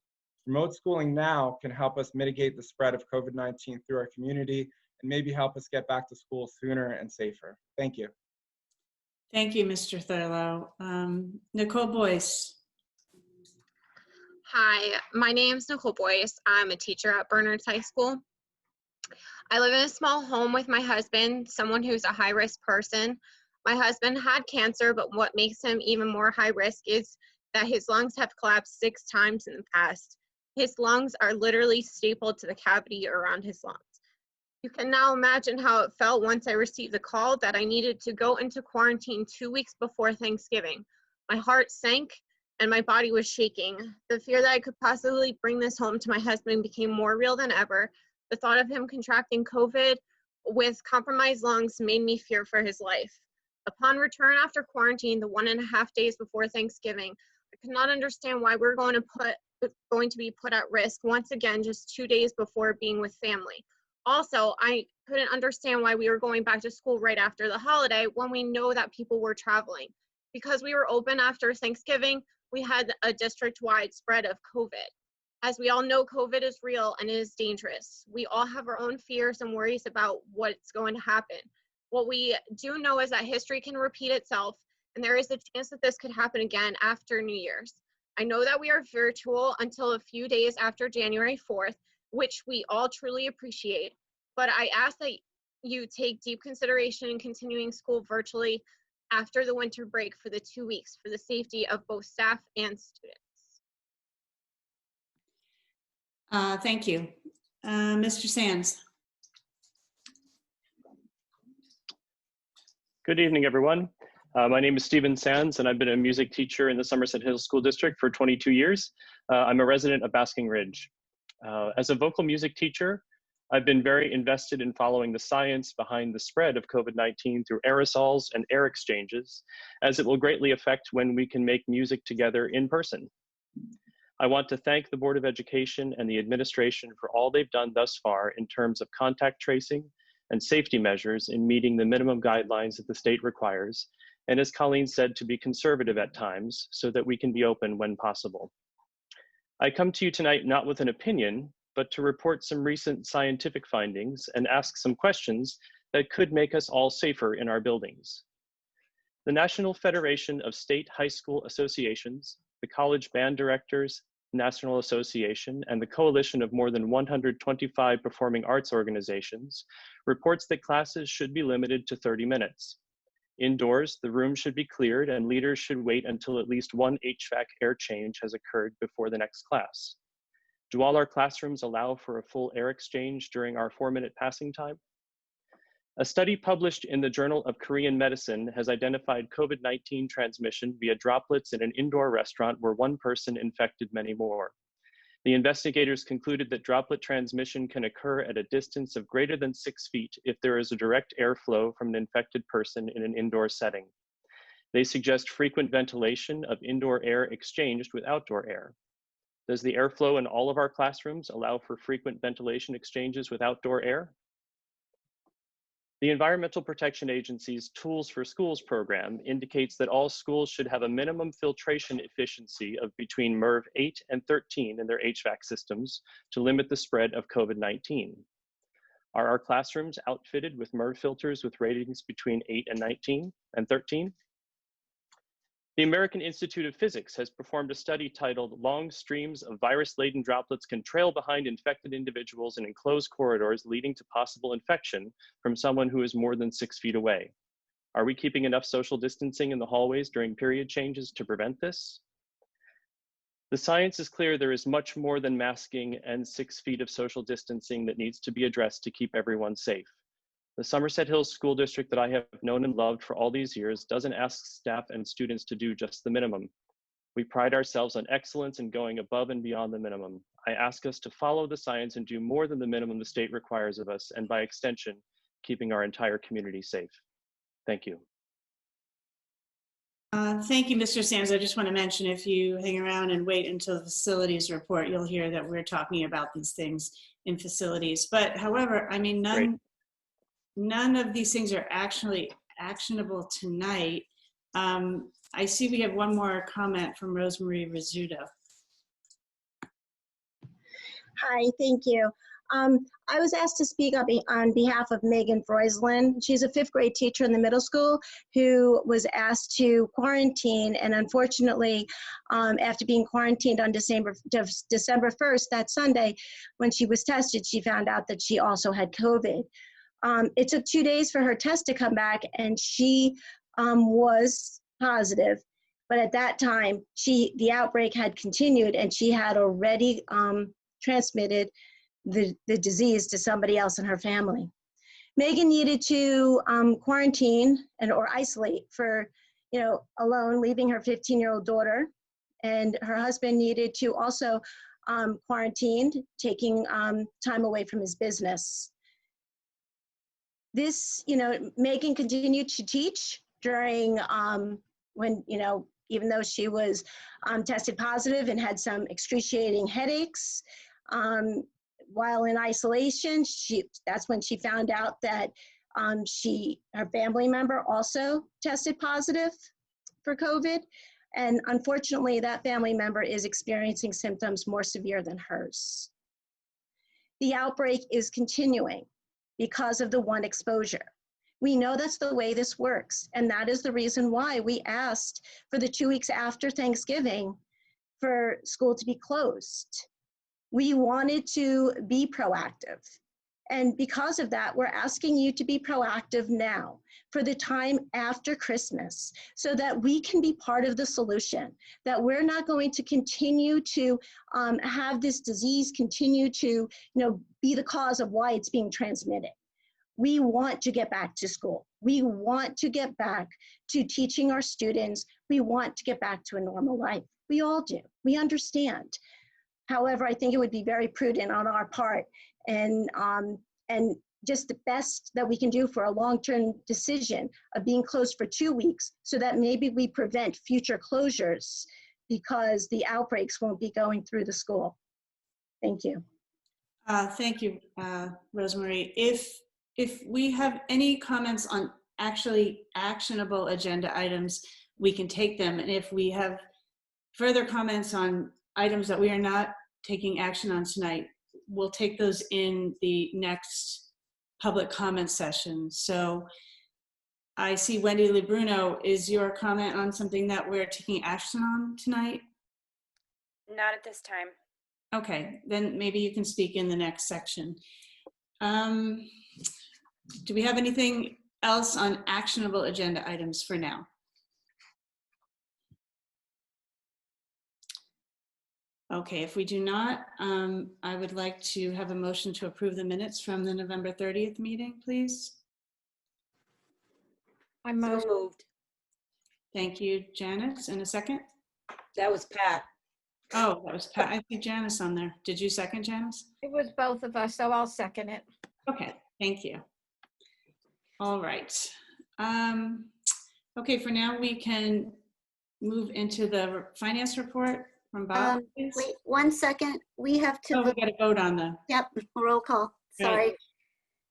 Remote schooling now can help us mitigate the spread of COVID-19 through our community and maybe help us get back to school sooner and safer. Thank you. Thank you, Mr. Thurlow. Nicole Boyce. Hi, my name is Nicole Boyce. I'm a teacher at Bernards High School. I live in a small home with my husband, someone who's a high-risk person. My husband had cancer, but what makes him even more high risk is that his lungs have collapsed 6 times in the past. His lungs are literally stapled to the cavity around his lungs. You can now imagine how it felt once I received the call that I needed to go into quarantine 2 weeks before Thanksgiving. My heart sank and my body was shaking. The fear that I could possibly bring this home to my husband became more real than ever. The thought of him contracting COVID with compromised lungs made me fear for his life. Upon return after quarantine, the 1.5 days before Thanksgiving, I could not understand why we're going to be put at risk once again just 2 days before being with family. Also, I couldn't understand why we were going back to school right after the holiday when we know that people were traveling. Because we were open after Thanksgiving, we had a district-wide spread of COVID. As we all know, COVID is real and it is dangerous. We all have our own fears and worries about what's going to happen. What we do know is that history can repeat itself, and there is a chance that this could happen again after New Year's. I know that we are virtual until a few days after January 4th, which we all truly appreciate, but I ask that you take deep consideration in continuing school virtually after the winter break for the 2 weeks for the safety of both staff and students. Thank you. Mr. Sands. Good evening, everyone. My name is Stephen Sands, and I've been a music teacher in the Somerset Hills School District for 22 years. I'm a resident of Basking Ridge. As a vocal music teacher, I've been very invested in following the science behind the spread of COVID-19 through aerosols and air exchanges, as it will greatly affect when we can make music together in person. I want to thank the Board of Education and the administration for all they've done thus far in terms of contact tracing and safety measures in meeting the minimum guidelines that the state requires, and as Colleen said, to be conservative at times so that we can be open when possible. I come to you tonight not with an opinion, but to report some recent scientific findings and ask some questions that could make us all safer in our buildings. The National Federation of State High School Associations, the College Band Directors National Association, and the coalition of more than 125 performing arts organizations reports that classes should be limited to 30 minutes. Indoors, the room should be cleared and leaders should wait until at least one HVAC air change has occurred before the next class. Do all our classrooms allow for a full air exchange during our 4-minute passing time? A study published in the Journal of Korean Medicine has identified COVID-19 transmission via droplets in an indoor restaurant where one person infected many more. The investigators concluded that droplet transmission can occur at a distance of greater than 6 feet if there is a direct airflow from an infected person in an indoor setting. They suggest frequent ventilation of indoor air exchanged with outdoor air. Does the airflow in all of our classrooms allow for frequent ventilation exchanges with outdoor air? The Environmental Protection Agency's Tools for Schools program indicates that all schools should have a minimum filtration efficiency of between MERV 8 and 13 in their HVAC systems to limit the spread of COVID-19. Are our classrooms outfitted with MERV filters with ratings between 8 and 19 and 13? The American Institute of Physics has performed a study titled "Long Streams of Virus-Laden Droplets Can Trail Behind Infected Individuals in Enclosed Corridors Leading to Possible Infection from Someone Who is More than 6 feet away." Are we keeping enough social distancing in the hallways during period changes to prevent this? The science is clear there is much more than masking and 6 feet of social distancing that needs to be addressed to keep everyone safe. The Somerset Hills School District that I have known and loved for all these years doesn't ask staff and students to do just the minimum. We pride ourselves on excellence and going above and beyond the minimum. I ask us to follow the science and do more than the minimum the state requires of us, and by extension, keeping our entire community safe. Thank you. Thank you, Mr. Sands. I just want to mention, if you hang around and wait until the facilities report, you'll hear that we're talking about these things in facilities. But however, I mean, none of these things are actually actionable tonight. I see we have one more comment from Rosemarie Rizzuto. Hi, thank you. I was asked to speak up on behalf of Megan Freuslin. She's a 5th grade teacher in the middle school who was asked to quarantine, and unfortunately, after being quarantined on December 1st, that Sunday, when she was tested, she found out that she also had COVID. It took 2 days for her test to come back, and she was positive. But at that time, the outbreak had continued, and she had already transmitted the disease to somebody else in her family. Megan needed to quarantine or isolate for, alone, leaving her 15-year-old daughter, and her husband needed to also quarantine, taking time away from his business. This, Megan continued to teach during when, even though she was tested positive and had some excruciating headaches. While in isolation, that's when she found out that her family member also tested positive for COVID. And unfortunately, that family member is experiencing symptoms more severe than hers. The outbreak is continuing because of the one exposure. We know that's the way this works, and that is the reason why we asked for the 2 weeks after Thanksgiving for school to be closed. We wanted to be proactive, and because of that, we're asking you to be proactive now for the time after Christmas so that we can be part of the solution, that we're not going to continue to have this disease continue to be the cause of why it's being transmitted. We want to get back to school. We want to get back to teaching our students. We want to get back to a normal life. We all do. We understand. However, I think it would be very prudent on our part and just the best that we can do for a long-term decision of being closed for 2 weeks so that maybe we prevent future closures because the outbreaks won't be going through the school. Thank you. Thank you, Rosemarie. If we have any comments on actually actionable agenda items, we can take them. And if we have further comments on items that we are not taking action on tonight, we'll take those in the next public comment session. So I see Wendy LeBruno. Is your comment on something that we're taking action on tonight? Not at this time. Okay, then maybe you can speak in the next section. Do we have anything else on actionable agenda items for now? Okay, if we do not, I would like to have a motion to approve the minutes from the November 30th meeting, please. I'm moved. Thank you, Janice. And a second? That was Pat. Oh, that was Pat. I see Janice on there. Did you second, Janice? It was both of us, so I'll second it. Okay, thank you. All right. Okay, for now we can move into the finance report from Bob. Wait 1 second. We have to. Oh, we got to vote on the. Yep, roll call. Sorry. Right.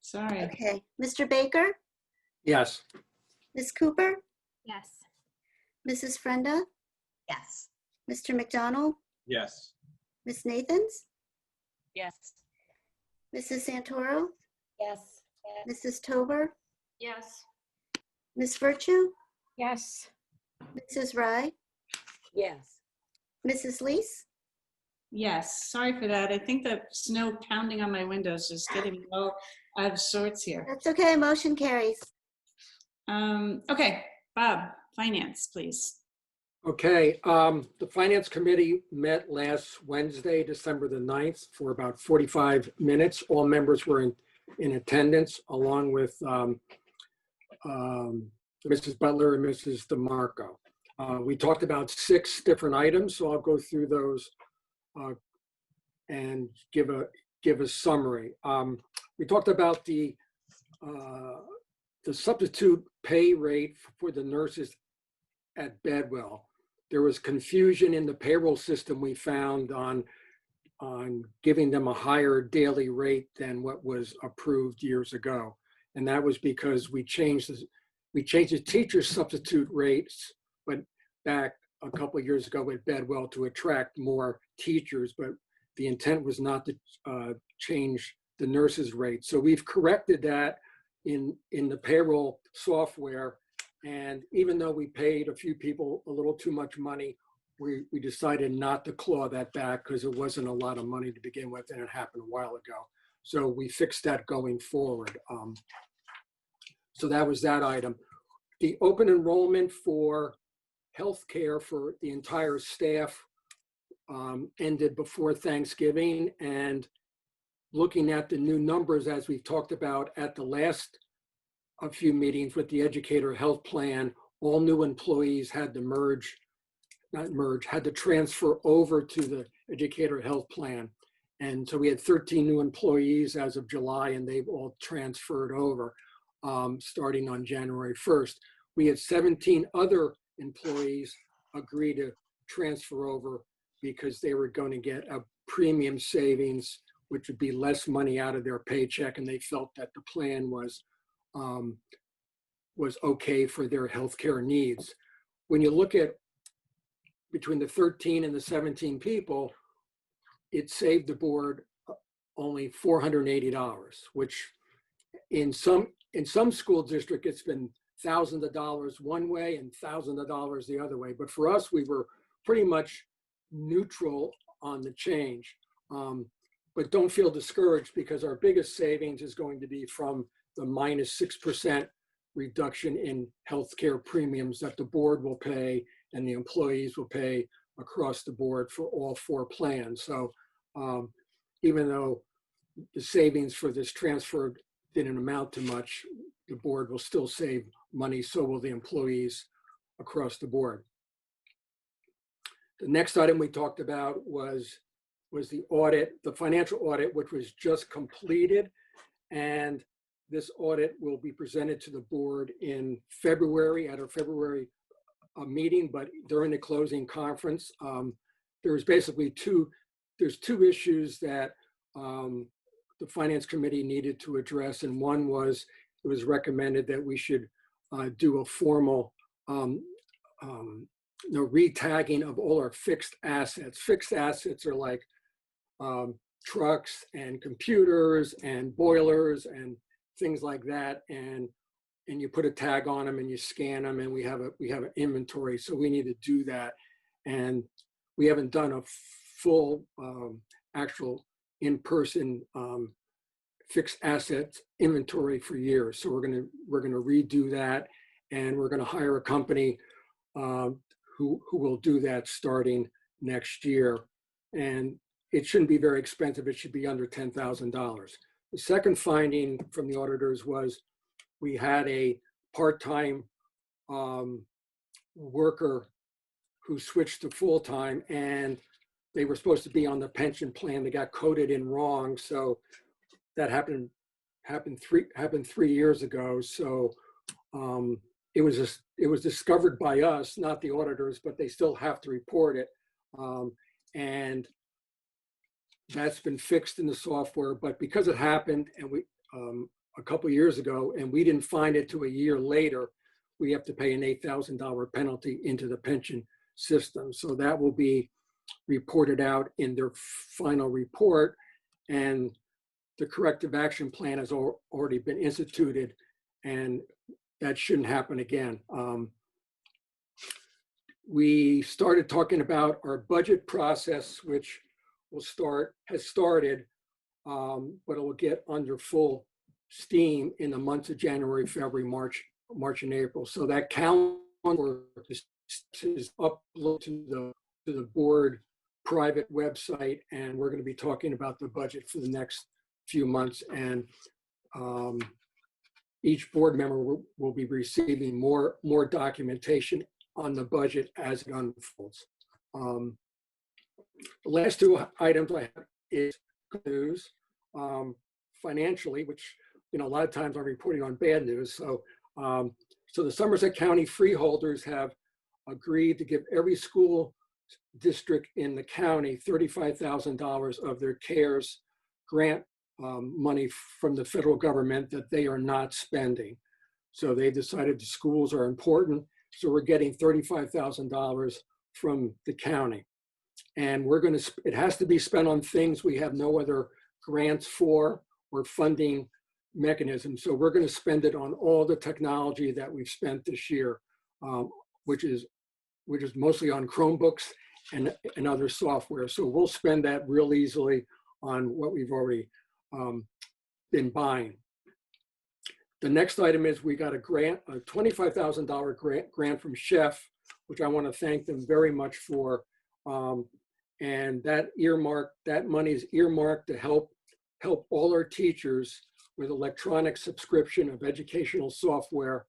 Sorry. Okay, Mr. Baker, Yes. Ms. Cooper, Yes. Mrs. Frenda, Yes. Mr. McDonald, Yes. Ms. Nathans, Yes. Mrs. Santoro, Yes. Mrs. Tober, Yes. Ms. Virtue, Yes. Mrs. Rye, Yes. Mrs. Lees. Yes, sorry for that. I think the snow pounding on my windows is getting all out of sorts here. That's okay, motion carries. Okay, Bob, finance, please. Okay, the Finance Committee met last Wednesday, December the 9th, for about 45 minutes. All members were in attendance, along with Mrs. Butler and Mrs. DeMarco. We talked about 6 different items, so I'll go through those and give a summary. We talked about the the substitute pay rate for the nurses at Bedwell. There was confusion in the payroll system we found on giving them a higher daily rate than what was approved years ago. And that was because we changed the teacher substitute rates, but back a couple of years ago at Bedwell to attract more teachers, but the intent was not to change the nurses' rate. So we've corrected that in the payroll software. And even though we paid a few people a little too much money, we decided not to claw that back because it wasn't a lot of money to begin with, and it happened a while ago. So we fixed that going forward. So that was that item. The open enrollment for healthcare for the entire staff ended before Thanksgiving, and looking at the new numbers as we've talked about at the last a few meetings with the educator health plan, all new employees had to had to transfer over to the educator health plan. And so we had 13 new employees as of July, and they've all transferred over starting on January 1st. We had 17 other employees agree to transfer over because they were going to get a premium savings, which would be less money out of their paycheck, and they felt that the plan was okay for their healthcare needs. When you look at between the 13 and the 17 people, it saved the board only $480, which in some school district, it's been thousands of dollars one way and thousands of dollars the other way. But for us, we were pretty much neutral on the change. But don't feel discouraged, because our biggest savings is going to be from the -6% reduction in healthcare premiums that the board will pay and the employees will pay across the board for all 4 plans. So even though the savings for this transfer didn't amount to much, the board will still save money, so will the employees across the board. The next item we talked about was the audit, the financial audit, which was just completed. And this audit will be presented to the board in February at our February meeting, but during the closing conference, there's basically two issues that the Finance Committee needed to address. And one was, it was recommended that we should do a formal retagging of all our fixed assets. Fixed assets are like trucks and computers and boilers and things like that, and you put a tag on them and you scan them, and we have an inventory. So we need to do that, and we haven't done a full actual in-person fixed assets inventory for years. So we're gonna redo that, and we're gonna hire a company who will do that starting next year. And it shouldn't be very expensive. It should be under $10,000. The second finding from the auditors was we had a part-time worker who switched to full-time, and they were supposed to be on the pension plan. They got coded in wrong. So that happened 3 years ago. So it was discovered by us, not the auditors, but they still have to report it. And that's been fixed in the software, but because it happened and we a couple years ago, and we didn't find it till a year later, we have to pay an $8,000 penalty into the pension system. So that will be reported out in their final report, and the corrective action plan has already been instituted, and that shouldn't happen again. We started talking about our budget process, which has started, but it will get under full steam in the months of January, February, March, and April. So that calendar is uploaded to the board private website, and we're going to be talking about the budget for the next few months. And each board member will be receiving more documentation on the budget as it unfolds. The last 2 items I have is good news financially, which a lot of times I'm reporting on bad news. So, so the Somerset County freeholders have agreed to give every school district in the county $35,000 of their CARES grant money from the federal government that they are not spending. So they decided the schools are important. So we're getting $35,000 from the county. And we're going to, it has to be spent on things we have no other grants for or funding mechanisms. So we're going to spend it on all the technology that we've spent this year, which is mostly on Chromebooks and other software. So we'll spend that real easily on what we've already been buying. The next item is we got a grant, a $25,000 grant from Chef, which I want to thank them very much for. And that money is earmarked to help all our teachers with electronic subscription of educational software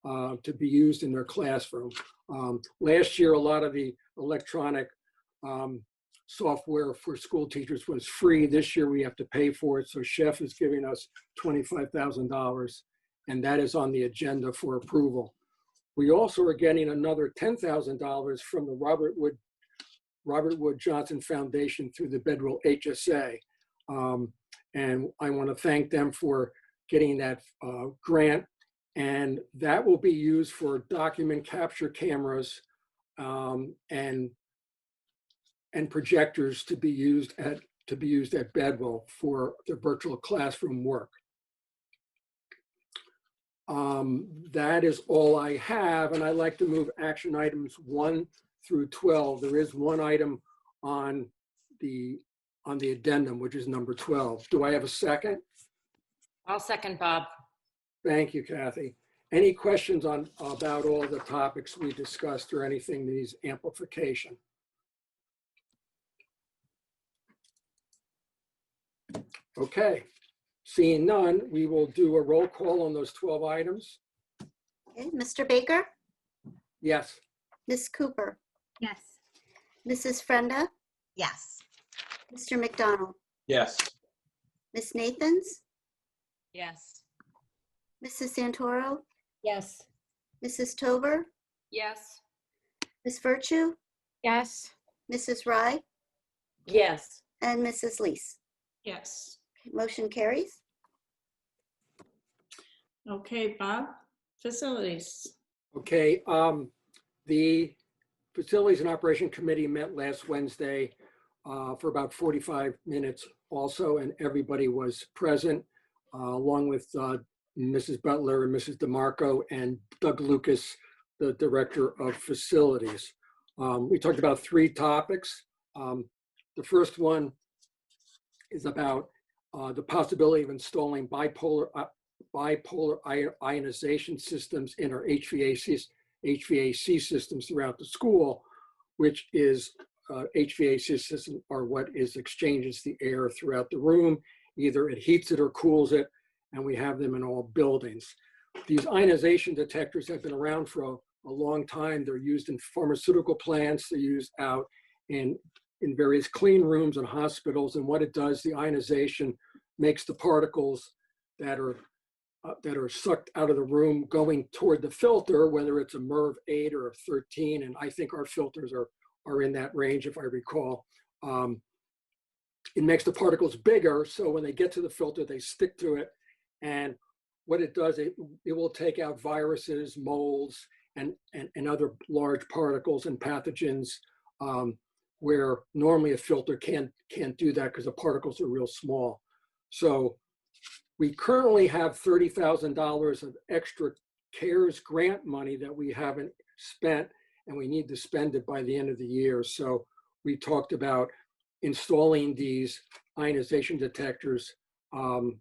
to be used in their classroom. Last year, a lot of the electronic software for school teachers was free. This year we have to pay for it. So Chef is giving us $25,000, and that is on the agenda for approval. We also are getting another $10,000 from the Robert Wood Johnson Foundation through the Bedwell HSA. And I want to thank them for getting that grant. And that will be used for document capture cameras and projectors to be used at Bedwell for the virtual classroom work. That is all I have, and I'd like to move action items 1 through 12. There is one item on the addendum, which is number 12. Do I have a second? I'll second, Bob. Thank you, Kathy. Any questions about all the topics we discussed or anything that needs amplification? Okay, seeing none, we will do a roll call on those 12 items. Okay, Mr. Baker, Yes. Ms. Cooper, Yes. Mrs. Frenda, Yes. Mr. McDonald, Yes. Ms. Nathans, Yes. Mrs. Santoro, Yes. Mrs. Tover, Yes. Ms. Virtue, Yes. Mrs. Rye, Yes. and Mrs. Lees. Yes. Motion carries. Okay, Bob, facilities. Okay, the Facilities and Operation Committee met last Wednesday for about 45 minutes also, and everybody was present, along with Mrs. Butler and Mrs. DeMarco and Doug Lucas, the Director of Facilities. We talked about 3 topics. The first one is about the possibility of installing bipolar ionization systems in our HVAC systems throughout the school, which is HVAC systems are what exchanges the air throughout the room. Either it heats it or cools it, and we have them in all buildings. These ionization detectors have been around for a long time. They're used in pharmaceutical plants. They're used out in various clean rooms and hospitals. And what it does, the ionization makes the particles that are sucked out of the room going toward the filter, whether it's a MERV 8 or a 13, and I think our filters are in that range, if I recall. It makes the particles bigger, so when they get to the filter, they stick to it. And what it does, it will take out viruses, molds, and other large particles and pathogens where normally a filter can't do that because the particles are real small. So we currently have $30,000 of extra CARES grant money that we haven't spent, and we need to spend it by the end of the year. So we talked about installing these ionization detectors, not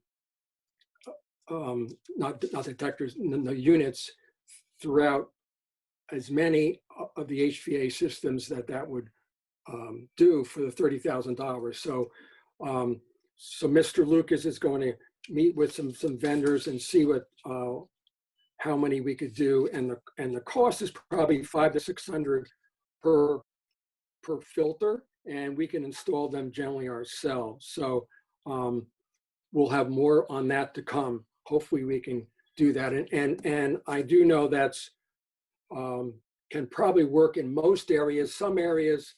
detectors, the units throughout as many of the HVAC systems that would do for the $30,000. So, so Mr. Lucas is going to meet with some vendors and see what how many we could do, and the cost is probably $500 to $600 per filter, and we can install them generally ourselves. So we'll have more on that to come. hopefully we can do that. And I do know that's can probably work in most areas. Some areas,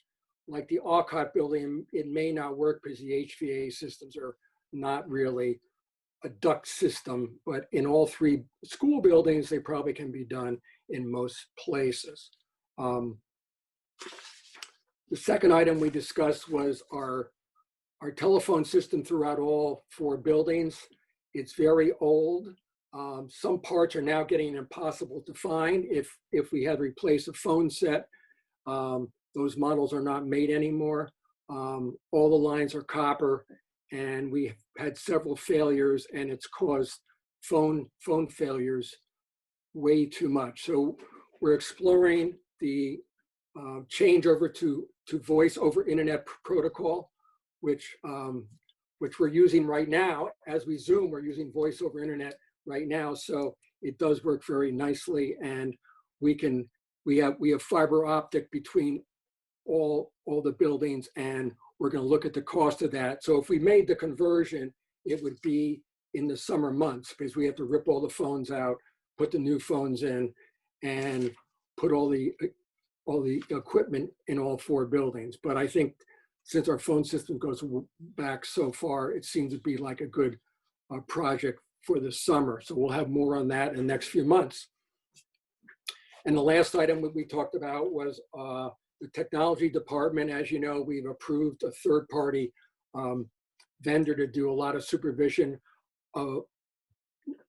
like the Alcott building, it may not work because the HVAC systems are not really a duct system, but in all three school buildings, they probably can be done in most places. The second item we discussed was our telephone system throughout all four buildings. It's very old. Some parts are now getting impossible to find. If we had to replace a phone set, those models are not made anymore. All the lines are copper, and we had several failures, and it's caused phone failures way too much. So we're exploring the change over to voice over internet protocol, which we're using right now. As we Zoom, we're using voice over internet right now. So it does work very nicely, and we have fiber optic between all the buildings, and we're going to look at the cost of that. So if we made the conversion, it would be in the summer months, because we have to rip all the phones out, put the new phones in, and put all the equipment in all four buildings. But I think since our phone system goes back so far, it seems to be like a good project for the summer. So we'll have more on that in the next few months. And the last item that we talked about was the technology department. As you know, we've approved a third-party vendor to do a lot of supervision of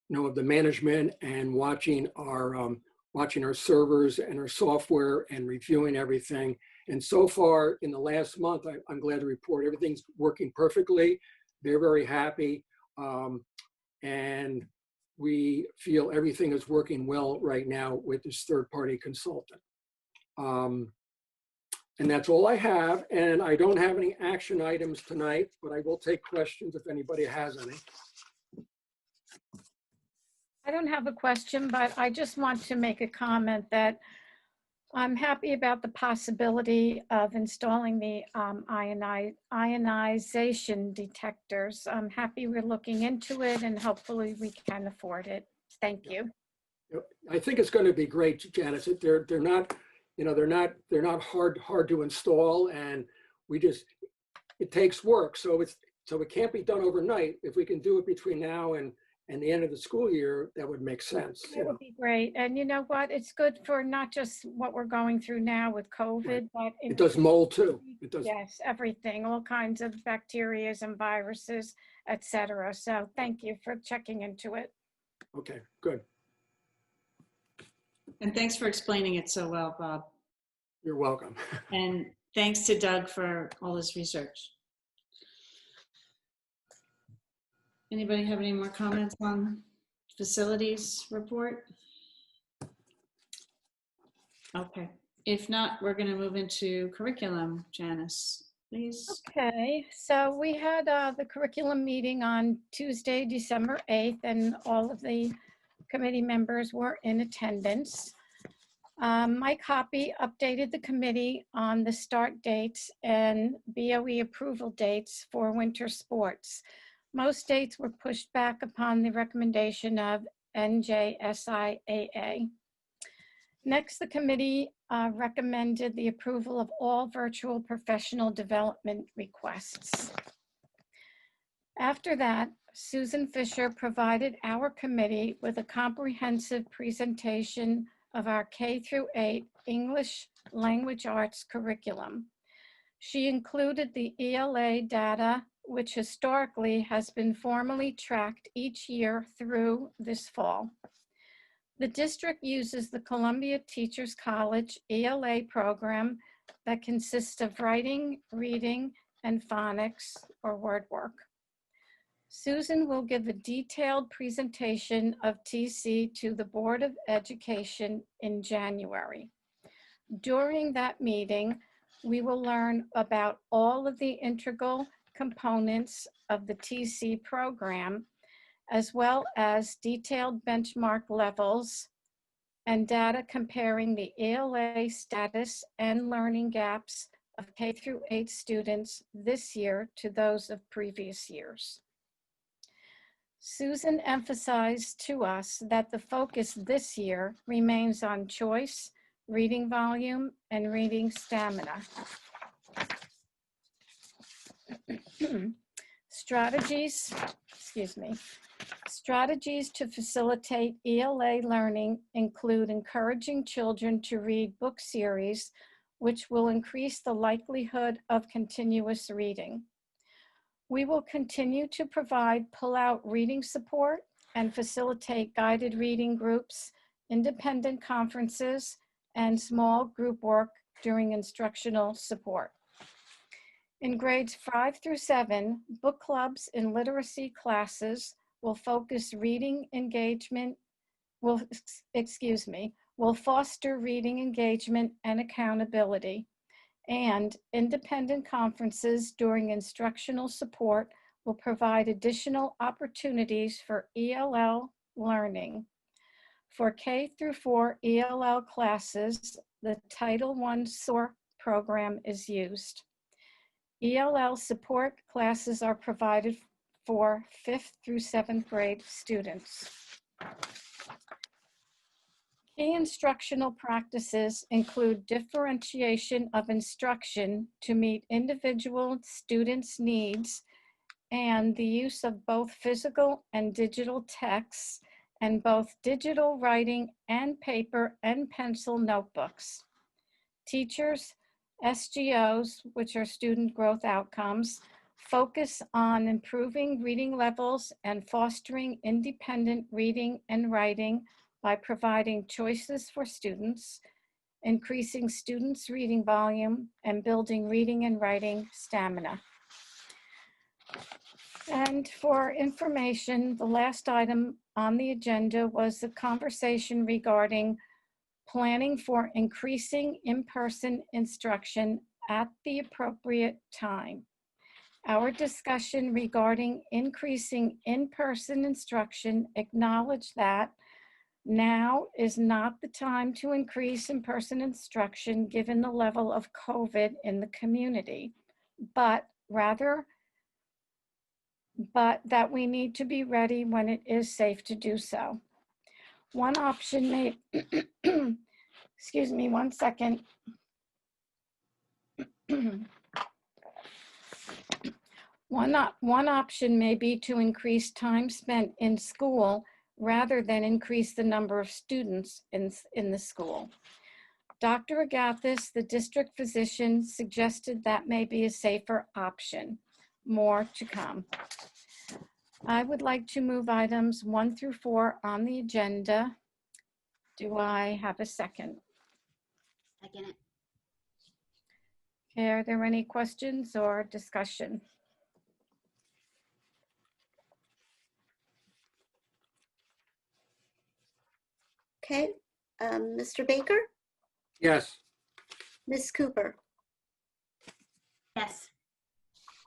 the management and watching our servers and our software and reviewing everything. And so far in the last month, I'm glad to report everything's working perfectly. They're very happy. And we feel everything is working well right now with this third-party consultant. And that's all I have. And I don't have any action items tonight, but I will take questions if anybody has any. I don't have a question, but I just want to make a comment that I'm happy about the possibility of installing the ionization detectors. I'm happy we're looking into it, and hopefully we can afford it. Thank you. I think it's going to be great, Janice. They're not, they're not hard to install, and it takes work. So it can't be done overnight. If we can do it between now and the end of the school year, that would make sense. That would be great. And you know what? It's good for not just what we're going through now with COVID, but it does mold too. It does. Yes, everything, all kinds of bacteria and viruses, etc. So thank you for checking into it. Okay, good. And thanks for explaining it so well, Bob. You're welcome. And thanks to Doug for all his research. Anybody have any more comments on facilities report? Okay, if not, we're going to move into curriculum. Janice, please. Okay, so we had the curriculum meeting on Tuesday, December 8th, and all of the committee members were in attendance. My copy updated the committee on the start dates and BOE approval dates for winter sports. Most dates were pushed back upon the recommendation of NJSIAA. Next, the committee recommended the approval of all virtual professional development requests. After that, Susan Fisher provided our committee with a comprehensive presentation of our K-8 English Language Arts curriculum. She included the ELA data, which historically has been formally tracked each year through this fall. The district uses the Columbia Teachers College ELA program that consists of writing, reading, and phonics or word work. Susan will give a detailed presentation of TC to the Board of Education in January. During that meeting, we will learn about all of the integral components of the TC program, as well as detailed benchmark levels and data comparing the ELA status and learning gaps of K-8 students this year to those of previous years. Susan emphasized to us that the focus this year remains on choice, reading volume, and reading stamina. Strategies to facilitate ELA learning include encouraging children to read book series, which will increase the likelihood of continuous reading. We will continue to provide pull-out reading support and facilitate guided reading groups, independent conferences, and small group work during instructional support. In grades 5 through 7, book clubs in literacy classes will focus reading engagement, will foster reading engagement and accountability. And independent conferences during instructional support will provide additional opportunities for ELL learning. For K through 4 ELL classes, the Title I SOAR program is used. ELL support classes are provided for 5th through 7th grade students. Key instructional practices include differentiation of instruction to meet individual students' needs and the use of both physical and digital texts and both digital writing and paper and pencil notebooks. Teachers, SGOs, which are student growth outcomes, focus on improving reading levels and fostering independent reading and writing by providing choices for students, increasing students' reading volume, and building reading and writing stamina. And for information, the last item on the agenda was the conversation regarding planning for increasing in-person instruction at the appropriate time. Our discussion regarding increasing in-person instruction acknowledged that now is not the time to increase in-person instruction given the level of COVID in the community, but that we need to be ready when it is safe to do so. One option may, excuse me, one second. One option may be to increase time spent in school rather than increase the number of students in the school. Dr. Agathis, the district physician, suggested that may be a safer option. More to come. I would like to move items 1 through 4 on the agenda. Do I have a second? Second. Okay, are there any questions or discussion? Okay, Mr. Baker, Yes. Ms. Cooper, Yes.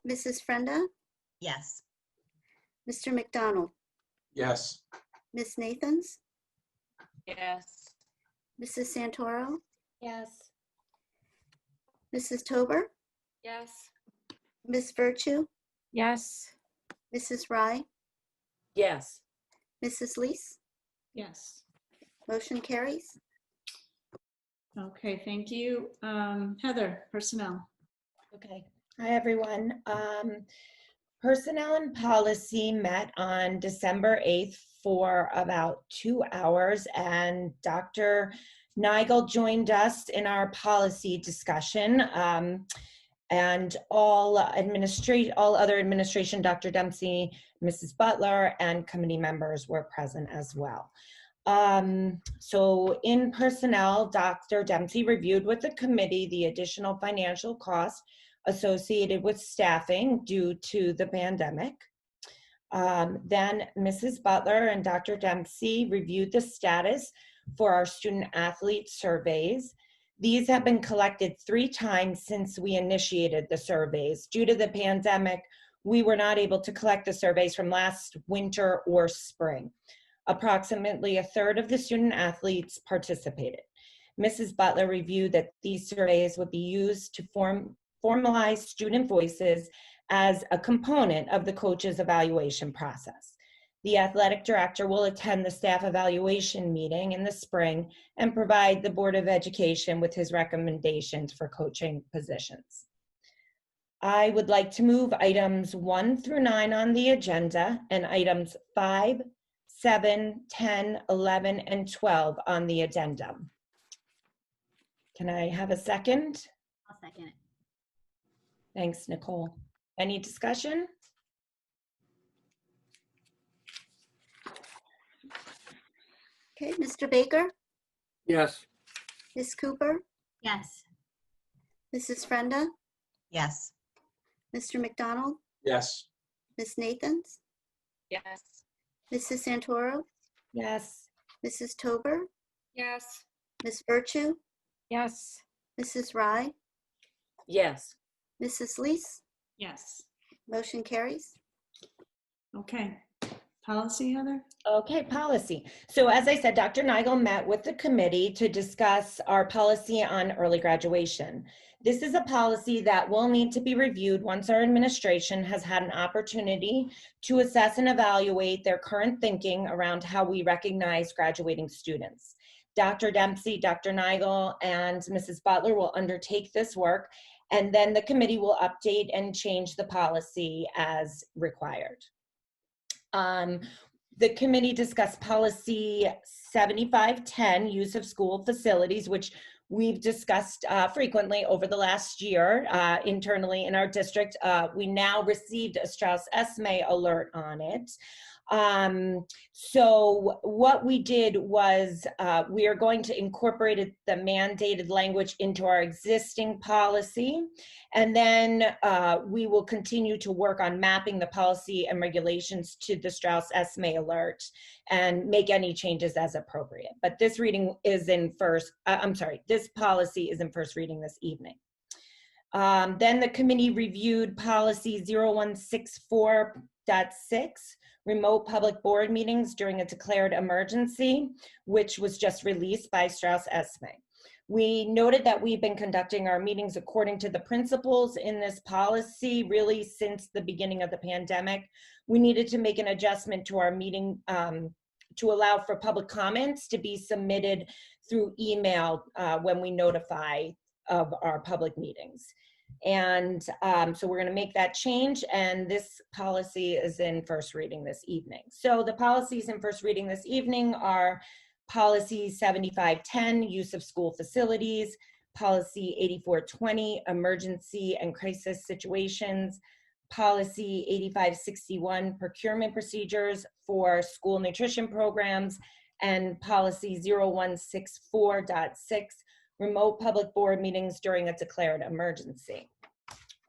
Mrs. Frenda, Yes. Mr. McDonald, Yes. Ms. Nathans, Yes. Mrs. Santoro, Yes. Mrs. Tober, Yes. Ms. Virtue, Yes. Mrs. Rye, Yes. Mrs. Lees. Yes. Motion carries. Okay, thank you. Heather, personnel. Okay. Hi, everyone. Personnel and Policy met on December 8th for about 2 hours, and Dr. Nigel joined us in our policy discussion. And all other administration, Dr. Dempsey, Mrs. Butler, and committee members were present as well. So in personnel, Dr. Dempsey reviewed with the committee the additional financial costs associated with staffing due to the pandemic. Then Mrs. Butler and Dr. Dempsey reviewed the status for our student athlete surveys. These have been collected 3 times since we initiated the surveys. Due to the pandemic, we were not able to collect the surveys from last winter or spring. Approximately 1/3 of the student athletes participated. Mrs. Butler reviewed that these surveys would be used to formalize student voices as a component of the coach's evaluation process. The athletic director will attend the staff evaluation meeting in the spring and provide the Board of Education with his recommendations for coaching positions. I would like to move items 1 through 9 on the agenda and items 5, 7, 10, 11, and 12 on the addendum. Can I have a second? I'll second it. Thanks, Nicole. Any discussion? Okay, Mr. Baker, Yes. Ms. Cooper, Yes. Mrs. Frenda, Yes. Mr. McDonald, Yes. Ms. Nathans, Yes. Mrs. Santoro, Yes. Mrs. Tober, Yes. Ms. Virtue, Yes. Mrs. Rye, Yes. Mrs. Lees. Yes. Motion carries. Okay. Policy, Heather? Okay, policy. So as I said, Dr. Nigel met with the committee to discuss our policy on early graduation. This is a policy that will need to be reviewed once our administration has had an opportunity to assess and evaluate their current thinking around how we recognize graduating students. Dr. Dempsey, Dr. Nigel, and Mrs. Butler will undertake this work, and then the committee will update and change the policy as required. The committee discussed policy 7510, use of school facilities, which we've discussed frequently over the last year internally in our district. We now received a Strauss-Esme alert on it. So what we did was we are going to incorporate the mandated language into our existing policy, and then we will continue to work on mapping the policy and regulations to the Strauss-Esme alert and make any changes as appropriate. But this reading is in first, this policy is in first reading this evening. Then the committee reviewed policy 0164.6, remote public board meetings during a declared emergency, which was just released by Strauss-Esme. We noted that we've been conducting our meetings according to the principles in this policy really since the beginning of the pandemic. We needed to make an adjustment to our meeting to allow for public comments to be submitted through email when we notify of our public meetings. And so we're going to make that change, and this policy is in first reading this evening. So the policies in first reading this evening are policy 7510, use of school facilities, policy 8420, emergency and crisis situations, policy 8561, procurement procedures for school nutrition programs, and policy 0164.6, remote public board meetings during a declared emergency.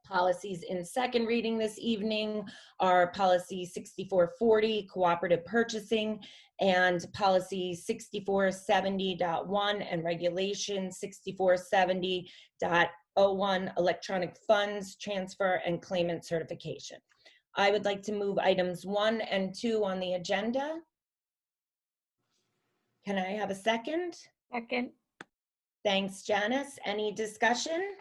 Policies in second reading this evening are policy 6440, cooperative purchasing, and policy 6470.1 and regulation 6470.01, electronic funds transfer and claimant certification. I would like to move items 1 and 2 on the agenda. Can I have a second? Second. Thanks, Janice. Any discussion?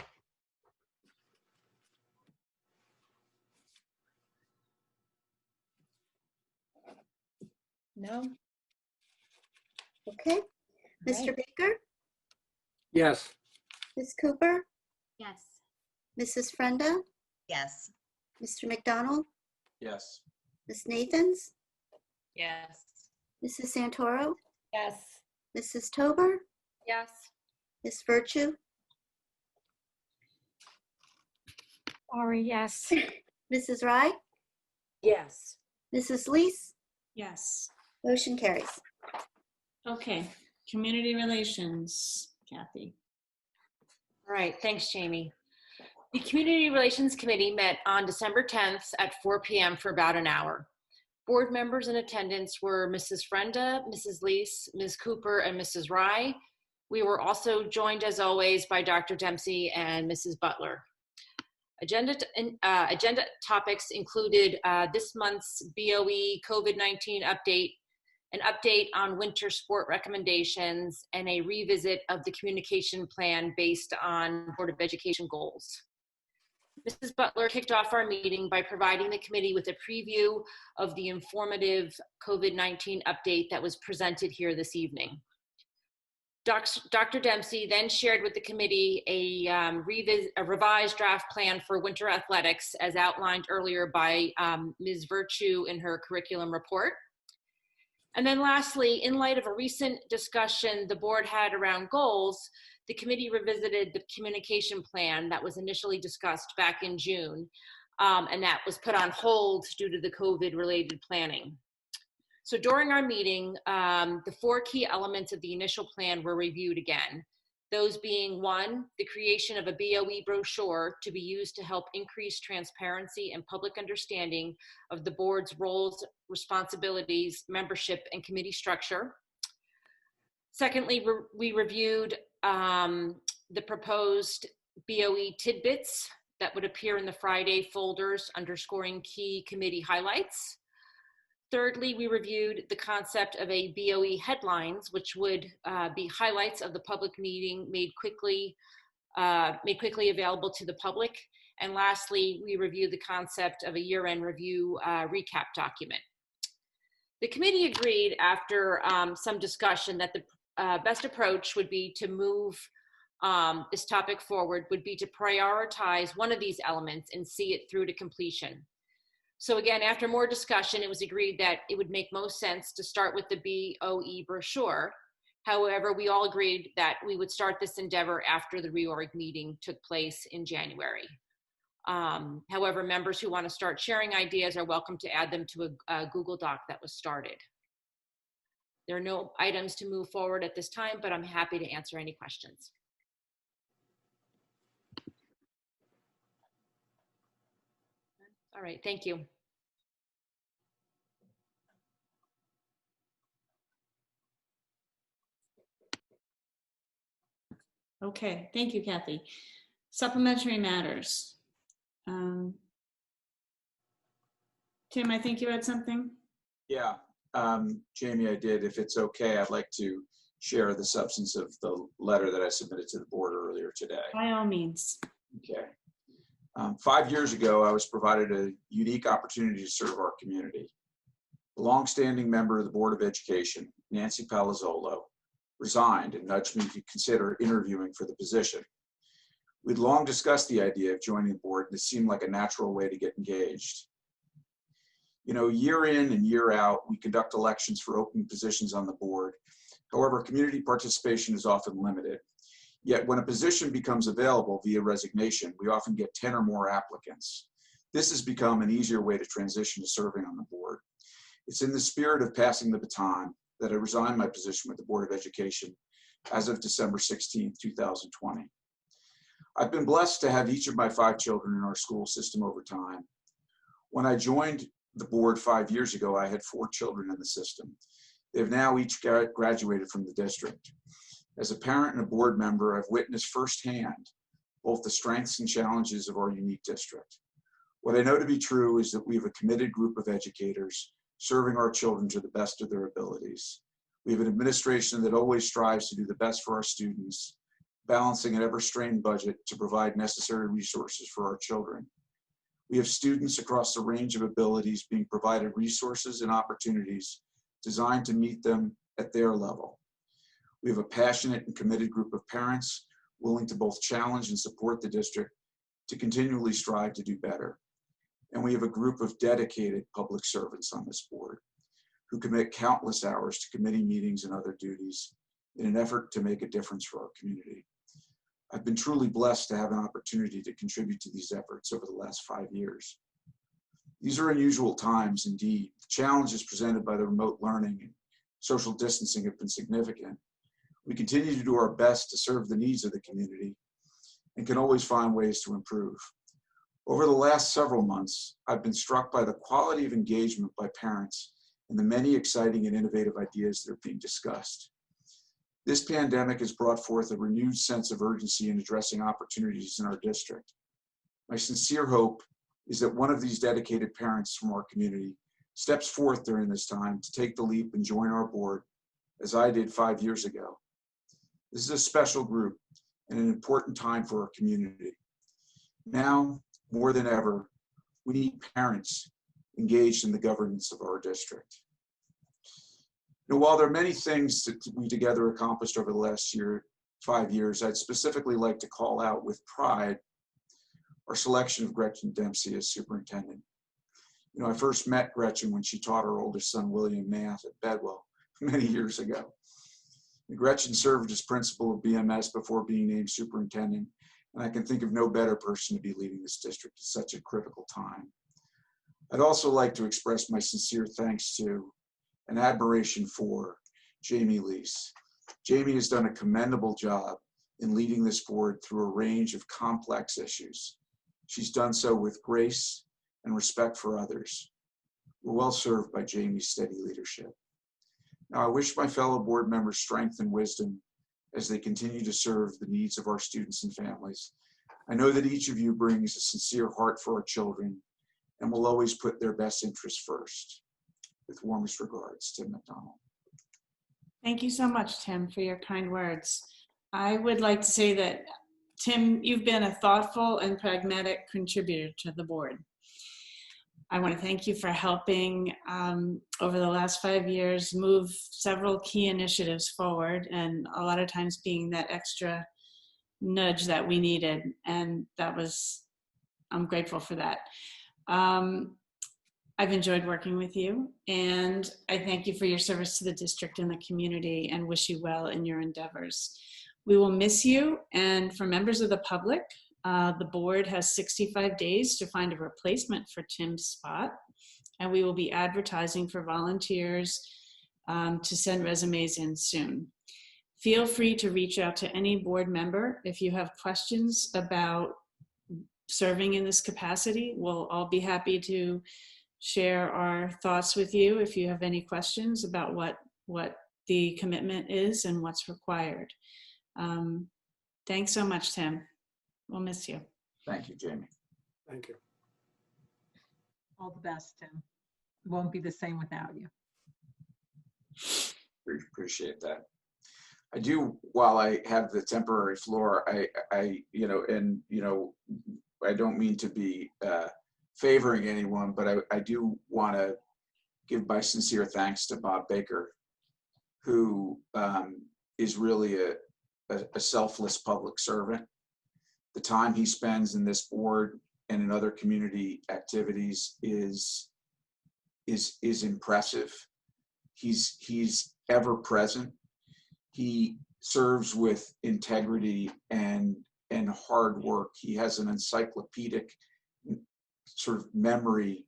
No? Okay. Mr. Baker, Yes. Ms. Cooper, Yes. Mrs. Frenda, Yes. Mr. McDonald, Yes. Ms. Nathans, Yes. Mrs. Santoro, Yes. Mrs. Tober, Yes. Ms. Virtue, Sorry, yes. Mrs. Rye, Yes. Mrs. Lees. Yes. Motion carries. Okay. Community relations, Kathy. All right, thanks, Jamie. The Community Relations Committee met on December 10th at 4 p.m. for about an hour. Board members in attendance were Mrs. Frenda, Mrs. Lees, Ms. Cooper, and Mrs. Rye. We were also joined, as always, by Dr. Dempsey and Mrs. Butler. Agenda topics included this month's BOE COVID-19 update, an update on winter sport recommendations, and a revisit of the communication plan based on Board of Education goals. Mrs. Butler kicked off our meeting by providing the committee with a preview of the informative COVID-19 update that was presented here this evening. Dr. Dempsey then shared with the committee a revised draft plan for winter athletics as outlined earlier by Ms. Virtue in her curriculum report. And then lastly, in light of a recent discussion the board had around goals, the committee revisited the communication plan that was initially discussed back in June, and that was put on hold due to the COVID-related planning. So during our meeting, the 4 key elements of the initial plan were reviewed again. Those being 1, the creation of a BOE brochure to be used to help increase transparency and public understanding of the board's roles, responsibilities, membership, and committee structure. Secondly, we reviewed the proposed BOE tidbits that would appear in the Friday folders underscoring key committee highlights. Thirdly, we reviewed the concept of a BOE headlines, which would be highlights of the public meeting made quickly available to the public. And lastly, we reviewed the concept of a year-end review recap document. The committee agreed after some discussion that the best approach would be to move this topic forward would be to prioritize one of these elements and see it through to completion. So again, after more discussion, it was agreed that it would make most sense to start with the BOE brochure. However, we all agreed that we would start this endeavor after the reorg meeting took place in January. However, members who want to start sharing ideas are welcome to add them to a Google Doc that was started. There are no items to move forward at this time, but I'm happy to answer any questions. All right, thank you. Okay, thank you, Kathy. Supplementary matters. Tim, I think you had something? Yeah, Jamie, I did. If it's okay, I'd like to share the substance of the letter that I submitted to the board earlier today. By all means. Okay. 5 years ago, I was provided a unique opportunity to serve our community. A longstanding member of the Board of Education, Nancy Palazzolo, resigned and nudged me to consider interviewing for the position. We'd long discussed the idea of joining the board, and it seemed like a natural way to get engaged. You know, year in and year out, we conduct elections for open positions on the board. However, community participation is often limited. Yet when a position becomes available via resignation, we often get 10 or more applicants. This has become an easier way to transition to serving on the board. It's in the spirit of passing the baton that I resigned my position with the Board of Education as of December 16, 2020. I've been blessed to have each of my 5 children in our school system over time. When I joined the board 5 years ago, I had 4 children in the system. They've now each graduated from the district. As a parent and a board member, I've witnessed firsthand both the strengths and challenges of our unique district. What I know to be true is that we have a committed group of educators serving our children to the best of their abilities. We have an administration that always strives to do the best for our students, balancing an ever-strained budget to provide necessary resources for our children. We have students across the range of abilities being provided resources and opportunities designed to meet them at their level. We have a passionate and committed group of parents willing to both challenge and support the district to continually strive to do better. And we have a group of dedicated public servants on this board who commit countless hours to committee meetings and other duties in an effort to make a difference for our community. I've been truly blessed to have an opportunity to contribute to these efforts over the last 5 years. These are unusual times indeed. The challenges presented by the remote learning and social distancing have been significant. We continue to do our best to serve the needs of the community and can always find ways to improve. Over the last several months, I've been struck by the quality of engagement by parents and the many exciting and innovative ideas that are being discussed. This pandemic has brought forth a renewed sense of urgency in addressing opportunities in our district. My sincere hope is that one of these dedicated parents from our community steps forth during this time to take the leap and join our board, as I did 5 years ago. This is a special group and an important time for our community. Now, More than ever, we need parents engaged in the governance of our district. Now, while there are many things that we together accomplished over the last 5 years, I'd specifically like to call out with pride our selection of Gretchen Dempsey as superintendent. You know, I first met Gretchen when she taught her oldest son, William, math at Bedwell many years ago. And Gretchen served as principal of BMS before being named superintendent, and I can think of no better person to be leading this district at such a critical time. I'd also like to express my sincere thanks to and admiration for Jamie Leese. Jamie has done a commendable job in leading this board through a range of complex issues. She's done so with grace and respect for others. We're well served by Jamie's steady leadership. Now, I wish my fellow board members strength and wisdom as they continue to serve the needs of our students and families. I know that each of you brings a sincere heart for our children and will always put their best interests first. With warmest regards, Tim McDonald. Thank you so much, Tim, for your kind words. I would like to say that, Tim, you've been a thoughtful and pragmatic contributor to the board. I want to thank you for helping over the last 5 years move several key initiatives forward, and a lot of times being that extra nudge that we needed. And I'm grateful for that. I've enjoyed working with you, and I thank you for your service to the district and the community and wish you well in your endeavors. We will miss you, and for members of the public, the board has 65 days to find a replacement for Tim's spot, and we will be advertising for volunteers to send resumes in soon. Feel free to reach out to any board member if you have questions about serving in this capacity. We'll all be happy to share our thoughts with you if you have any questions about what the commitment is and what's required. Thanks so much, Tim. We'll miss you. Thank you, Jamie. Thank you. All the best, Tim. It won't be the same without you. Appreciate that. I do, while I have the temporary floor, I don't mean to be favoring anyone, but I do want to give my sincere thanks to Bob Baker, who is really a selfless public servant. The time he spends in this board and in other community activities is impressive. He's ever present. He serves with integrity and hard work. He has an encyclopedic sort of memory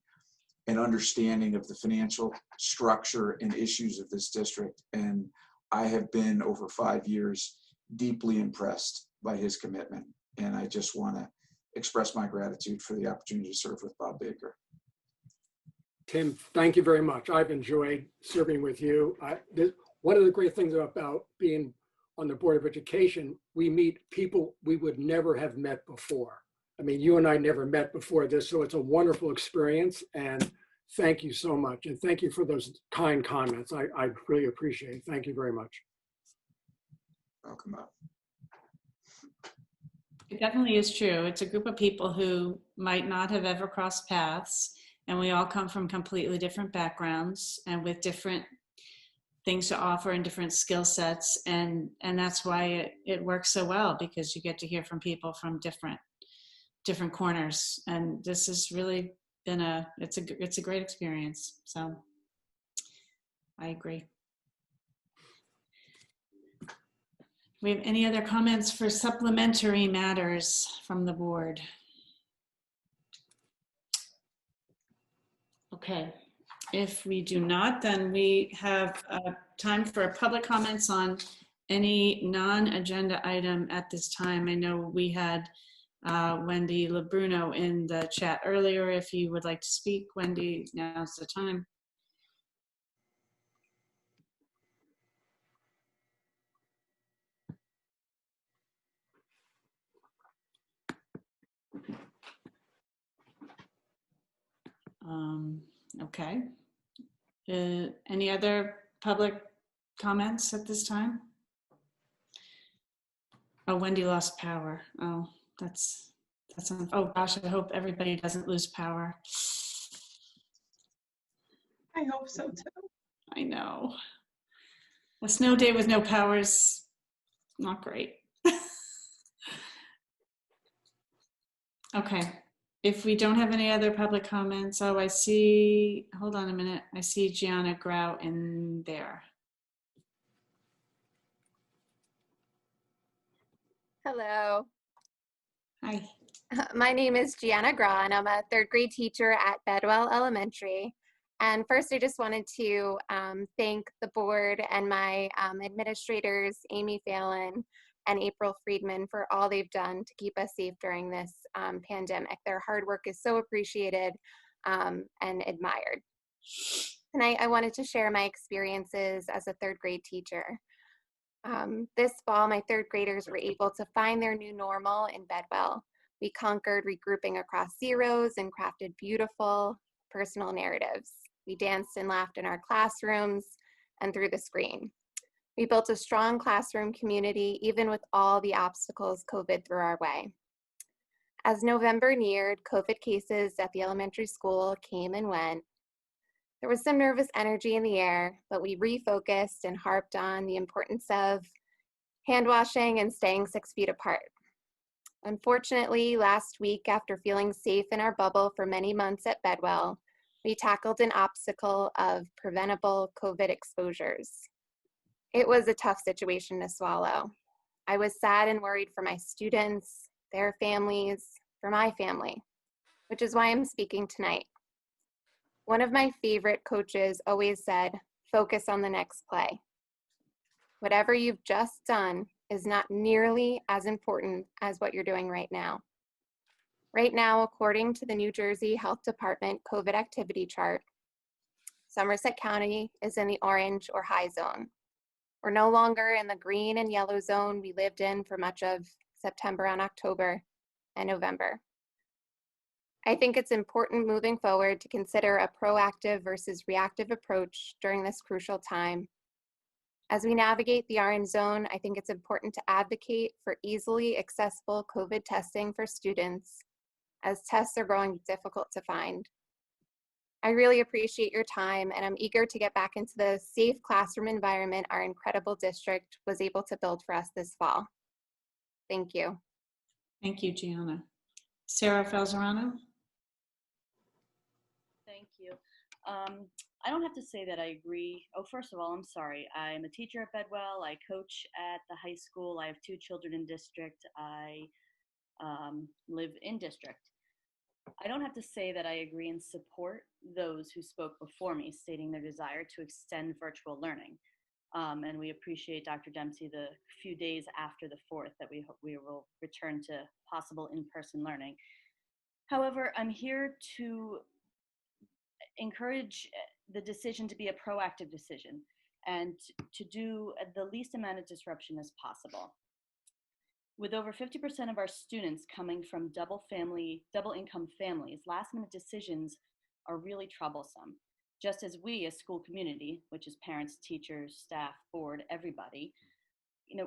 and understanding of the financial structure and issues of this district. And I have been, over 5 years, deeply impressed by his commitment. And I just want to express my gratitude for the opportunity to serve with Bob Baker. Tim, thank you very much. I've enjoyed serving with you. One of the great things about being on the Board of Education, we meet people we would never have met before. I mean, you and I never met before this, so it's a wonderful experience, and thank you so much. And thank you for those kind comments. I really appreciate it. Thank you very much. Welcome up. It definitely is true. It's a group of people who might not have ever crossed paths, and we all come from completely different backgrounds and with different things to offer and different skill sets, and that's why it works so well, because you get to hear from people from different corners, and this has really been it's a great experience. So I agree. We have any other comments for supplementary matters from the board? Okay, if we do not, then we have time for public comments on any non-agenda item at this time. I know we had Wendy LeBruno in the chat earlier. If you would like to speak, Wendy, now's the time. Okay. Any other public comments at this time? Oh, Wendy lost power. Oh, that's Oh gosh, I hope everybody doesn't lose power. I hope so too. I know. A snow day with no power is not great. Okay, if we don't have any other public comments, oh, I see, hold on a minute. I see Gianna Grau in there. Hello. Hi. My name is Gianna Grau, and I'm a third grade teacher at Bedwell Elementary. And first, I just wanted to thank the board and my administrators, Amy Phelan and April Friedman, for all they've done to keep us safe during this pandemic. Their hard work is so appreciated and admired. And I wanted to share my experiences as a third grade teacher. This fall, my third graders were able to find their new normal in Bedwell. We conquered regrouping across zeros and crafted beautiful personal narratives. We danced and laughed in our classrooms and through the screen. We built a strong classroom community, even with all the obstacles COVID threw our way. As November neared, COVID cases at the elementary school came and went. There was some nervous energy in the air, but we refocused and harped on the importance of hand washing and staying 6 feet apart. Unfortunately, last week, after feeling safe in our bubble for many months at Bedwell, we tackled an obstacle of preventable COVID exposures. It was a tough situation to swallow. I was sad and worried for my students, their families, for my family, which is why I'm speaking tonight. One of my favorite coaches always said, focus on the next play. Whatever you've just done is not nearly as important as what you're doing right now. Right now, according to the New Jersey Health Department COVID activity chart, Somerset County is in the orange or high zone. We're no longer in the green and yellow zone we lived in for much of September and October and November. I think it's important moving forward to consider a proactive versus reactive approach during this crucial time. As we navigate the orange zone, I think it's important to advocate for easily accessible COVID testing for students, as tests are growing difficult to find. I really appreciate your time, and I'm eager to get back into the safe classroom environment our incredible district was able to build for us this fall. Thank you. Thank you, Gianna. Sarah Falzerano. Thank you. I don't have to say that I agree. Oh, first of all, I'm sorry. I'm a teacher at Bedwell. I coach at the high school. I have 2 children in district. I live in district. I don't have to say that I agree and support those who spoke before me, stating their desire to extend virtual learning. And we appreciate Dr. Dempsey the few days after the 4th that we will return to possible in-person learning. However, I'm here to encourage the decision to be a proactive decision and to do the least amount of disruption as possible. With over 50% of our students coming from double income families, last minute decisions are really troublesome. Just as we as school community, which is parents, teachers, staff, board, everybody,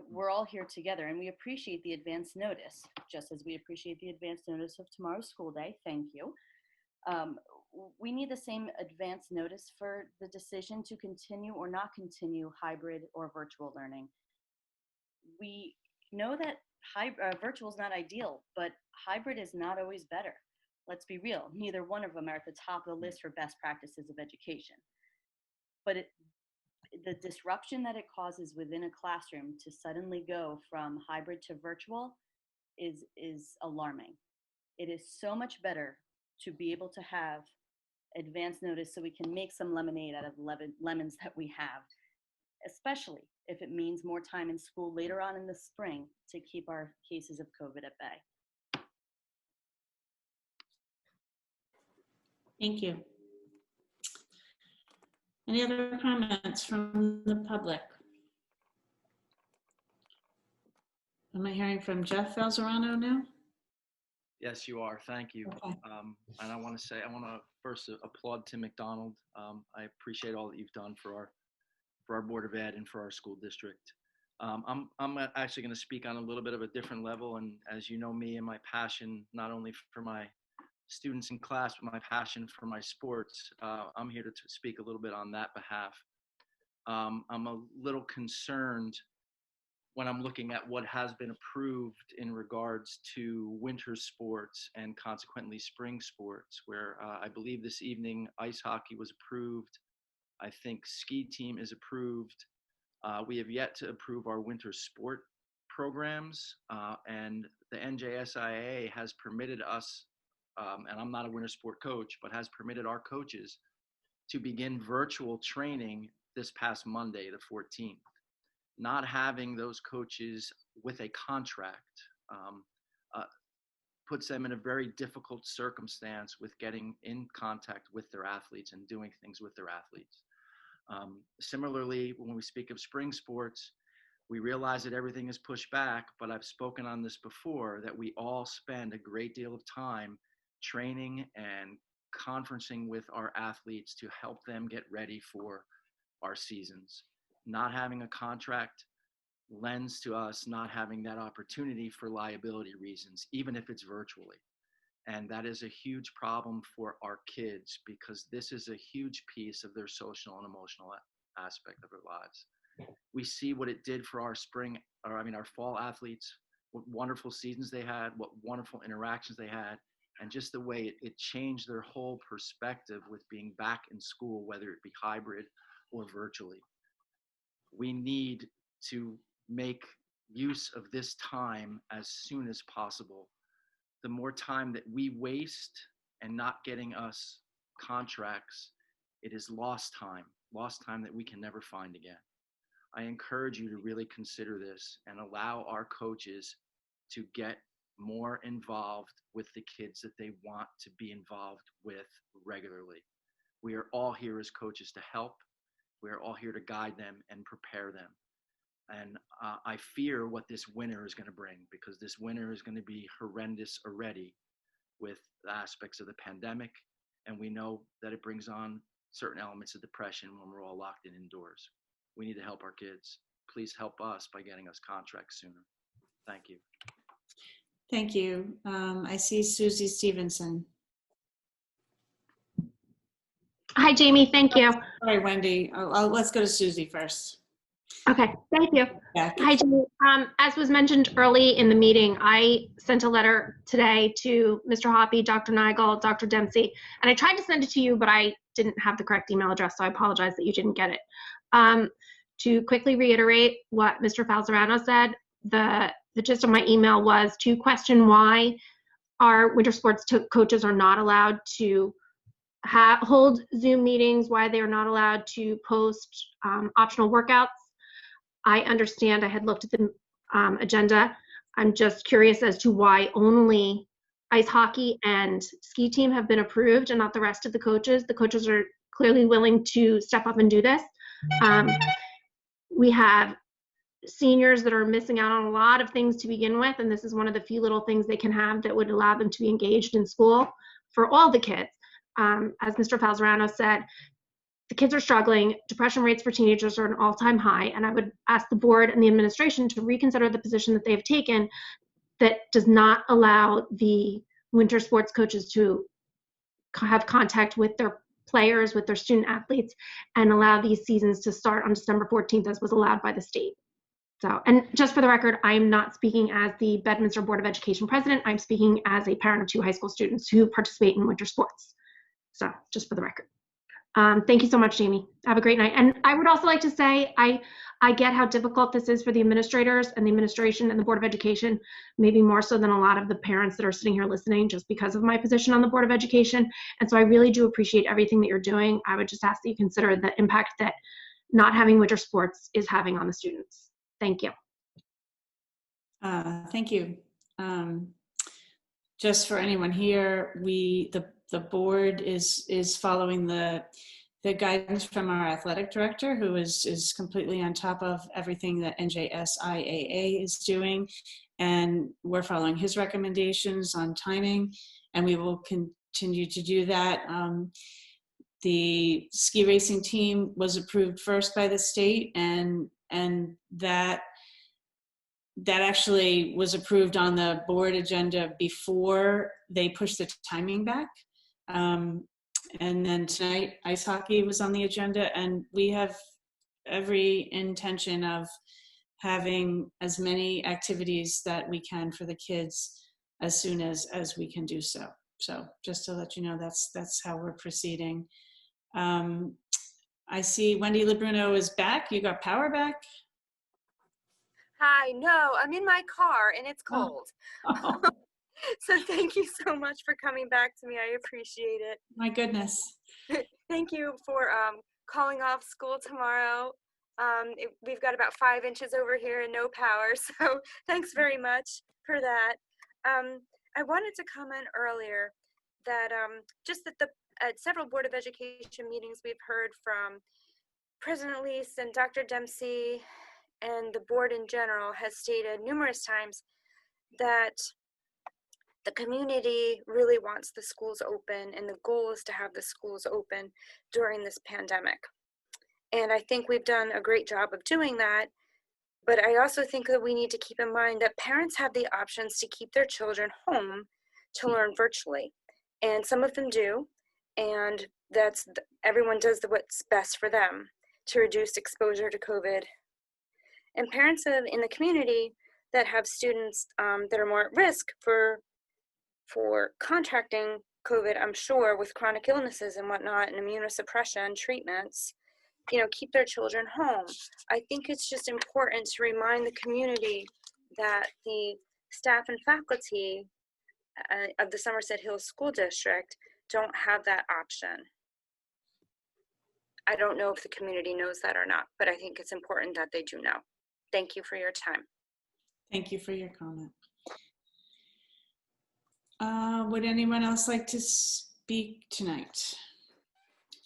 we're all here together and we appreciate the advance notice, just as we appreciate the advance notice of tomorrow's school day. Thank you. We need the same advance notice for the decision to continue or not continue hybrid or virtual learning. We know that virtual is not ideal, but hybrid is not always better. Let's be real, neither one of them are at the top of the list for best practices of education. But the disruption that it causes within a classroom to suddenly go from hybrid to virtual is alarming. It is so much better to be able to have advance notice so we can make some lemonade out of lemons that we have, especially if it means more time in school later on in the spring to keep our cases of COVID at bay. Thank you. Any other comments from the public? Am I hearing from Jeff Falzerano now? Yes, you are. Thank you. Okay. And I want to first applaud Tim McDonald. I appreciate all that you've done for our Board of Ed and for our school district. I'm actually going to speak on a little bit of a different level. And as you know me and my passion, not only for my students in class, but my passion for my sports, I'm here to speak a little bit on that behalf. I'm a little concerned when I'm looking at what has been approved in regards to winter sports and consequently spring sports, where I believe this evening ice hockey was approved. I think ski team is approved. We have yet to approve our winter sport programs, and the NJSIA has permitted us, and I'm not a winter sport coach, but has permitted our coaches to begin virtual training this past Monday, the 14th. Not having those coaches with a contract puts them in a very difficult circumstance with getting in contact with their athletes and doing things with their athletes. Similarly, when we speak of spring sports, we realize that everything is pushed back, but I've spoken on this before, that we all spend a great deal of time training and conferencing with our athletes to help them get ready for our seasons. Not having a contract lends to us not having that opportunity for liability reasons, even if it's virtually. And that is a huge problem for our kids, because this is a huge piece of their social and emotional aspect of their lives. We see what it did for our fall athletes, what wonderful seasons they had, what wonderful interactions they had, and just the way it changed their whole perspective with being back in school, whether it be hybrid or virtually. We need to make use of this time as soon as possible. The more time that we waste and not getting us contracts, it is lost time that we can never find again. I encourage you to really consider this and allow our coaches to get more involved with the kids that they want to be involved with regularly. We are all here as coaches to help. We are all here to guide them and prepare them. And I fear what this winter is going to bring, because this winter is going to be horrendous already with the aspects of the pandemic. And we know that it brings on certain elements of depression when we're all locked in indoors. We need to help our kids. Please help us by getting us contracts sooner. Thank you. Thank you. I see Susie Stevenson. Hi, Jamie. Thank you. Sorry, Wendy. Let's go to Susie first. Okay, thank you. Yeah. Hi, Jamie. As was mentioned early in the meeting, I sent a letter today to Mr. Hoppy, Dr. Nigel, Dr. Dempsey, and I tried to send it to you, but I didn't have the correct email address, so I apologize that you didn't get it. To quickly reiterate what Mr. Falzerano said, the gist of my email was to question why our winter sports coaches are not allowed to hold Zoom meetings, why they are not allowed to post optional workouts. I understand. I had looked at the agenda. I'm just curious as to why only ice hockey and ski team have been approved and not the rest of the coaches. The coaches are clearly willing to step up and do this. We have seniors that are missing out on a lot of things to begin with, and this is one of the few little things they can have that would allow them to be engaged in school for all the kids. As Mr. Falzerano said, the kids are struggling. Depression rates for teenagers are an all-time high, and I would ask the board and the administration to reconsider the position that they have taken that does not allow the winter sports coaches to have contact with their players, with their student athletes, and allow these seasons to start on December 14th as was allowed by the state. So, and just for the record, I'm not speaking as the Bedminster Board of Education president. I'm speaking as a parent of 2 high school students who participate in winter sports. So just for the record. Thank you so much, Jamie. Have a great night. And I would also like to say, I get how difficult this is for the administrators and the administration and the Board of Education, maybe more so than a lot of the parents that are sitting here listening just because of my position on the Board of Education. And so I really do appreciate everything that you're doing. I would just ask that you consider the impact that not having winter sports is having on the students. Thank you. Thank you. Just for anyone here, the board is following the guidance from our athletic director, who is completely on top of everything that NJSIAA is doing, and we're following his recommendations on timing, and we will continue to do that. The ski racing team was approved first by the state, and that that actually was approved on the board agenda before they pushed the timing back. And then tonight, ice hockey was on the agenda, and we have every intention of having as many activities that we can for the kids as soon as we can do so. So just to let you know, that's how we're proceeding. I see Wendy LeBruno is back. You got power back? Hi, no, I'm in my car and it's cold. Oh. So thank you so much for coming back to me. I appreciate it. My goodness. Thank you for calling off school tomorrow. We've got about 5 inches over here and no power, so thanks very much for that. I wanted to comment earlier that just that at several Board of Education meetings we've heard from President Lease and Dr. Dempsey and the board in general has stated numerous times that the community really wants the schools open, and the goal is to have the schools open during this pandemic. And I think we've done a great job of doing that. But I also think that we need to keep in mind that parents have the options to keep their children home to learn virtually. And some of them do. And everyone does what's best for them to reduce exposure to COVID. And parents in the community that have students that are more at risk for contracting COVID, I'm sure, with chronic illnesses and whatnot, and immunosuppression treatments, keep their children home. I think it's just important to remind the community that the staff and faculty of the Somerset Hills School District don't have that option. I don't know if the community knows that or not, but I think it's important that they do know. Thank you for your time. Thank you for your comment. Would anyone else like to speak tonight?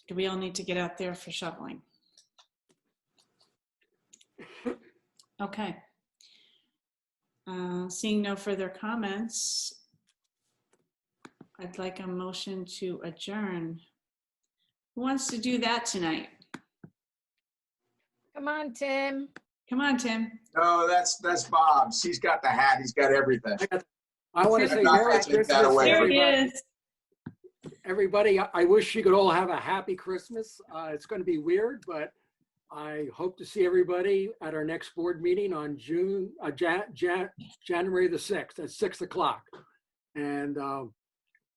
Do we all need to get out there for shoveling? Okay. Seeing no further comments, I'd like a motion to adjourn. Who wants to do that tonight? Come on, Tim. Come on, Tim. No, that's Bob's. He's got the hat. He's got everything. I want to I'm say not Merry gonna take that Christmas, away. There he everybody. is. Everybody, I wish you could all have a happy Christmas. It's going to be weird, but I hope to see everybody at our next board meeting on January the 6th at 6 o'clock. And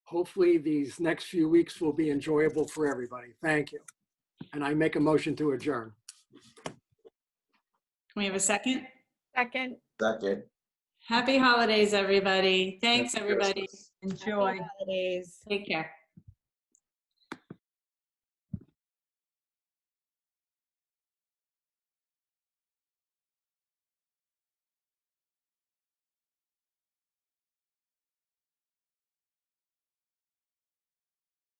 hopefully these next few weeks will be enjoyable for everybody. Thank you. And I make a motion to adjourn. Can we have a second? Second. Second. Happy holidays, everybody. Thanks, everybody. Enjoy. Happy holidays. Take care.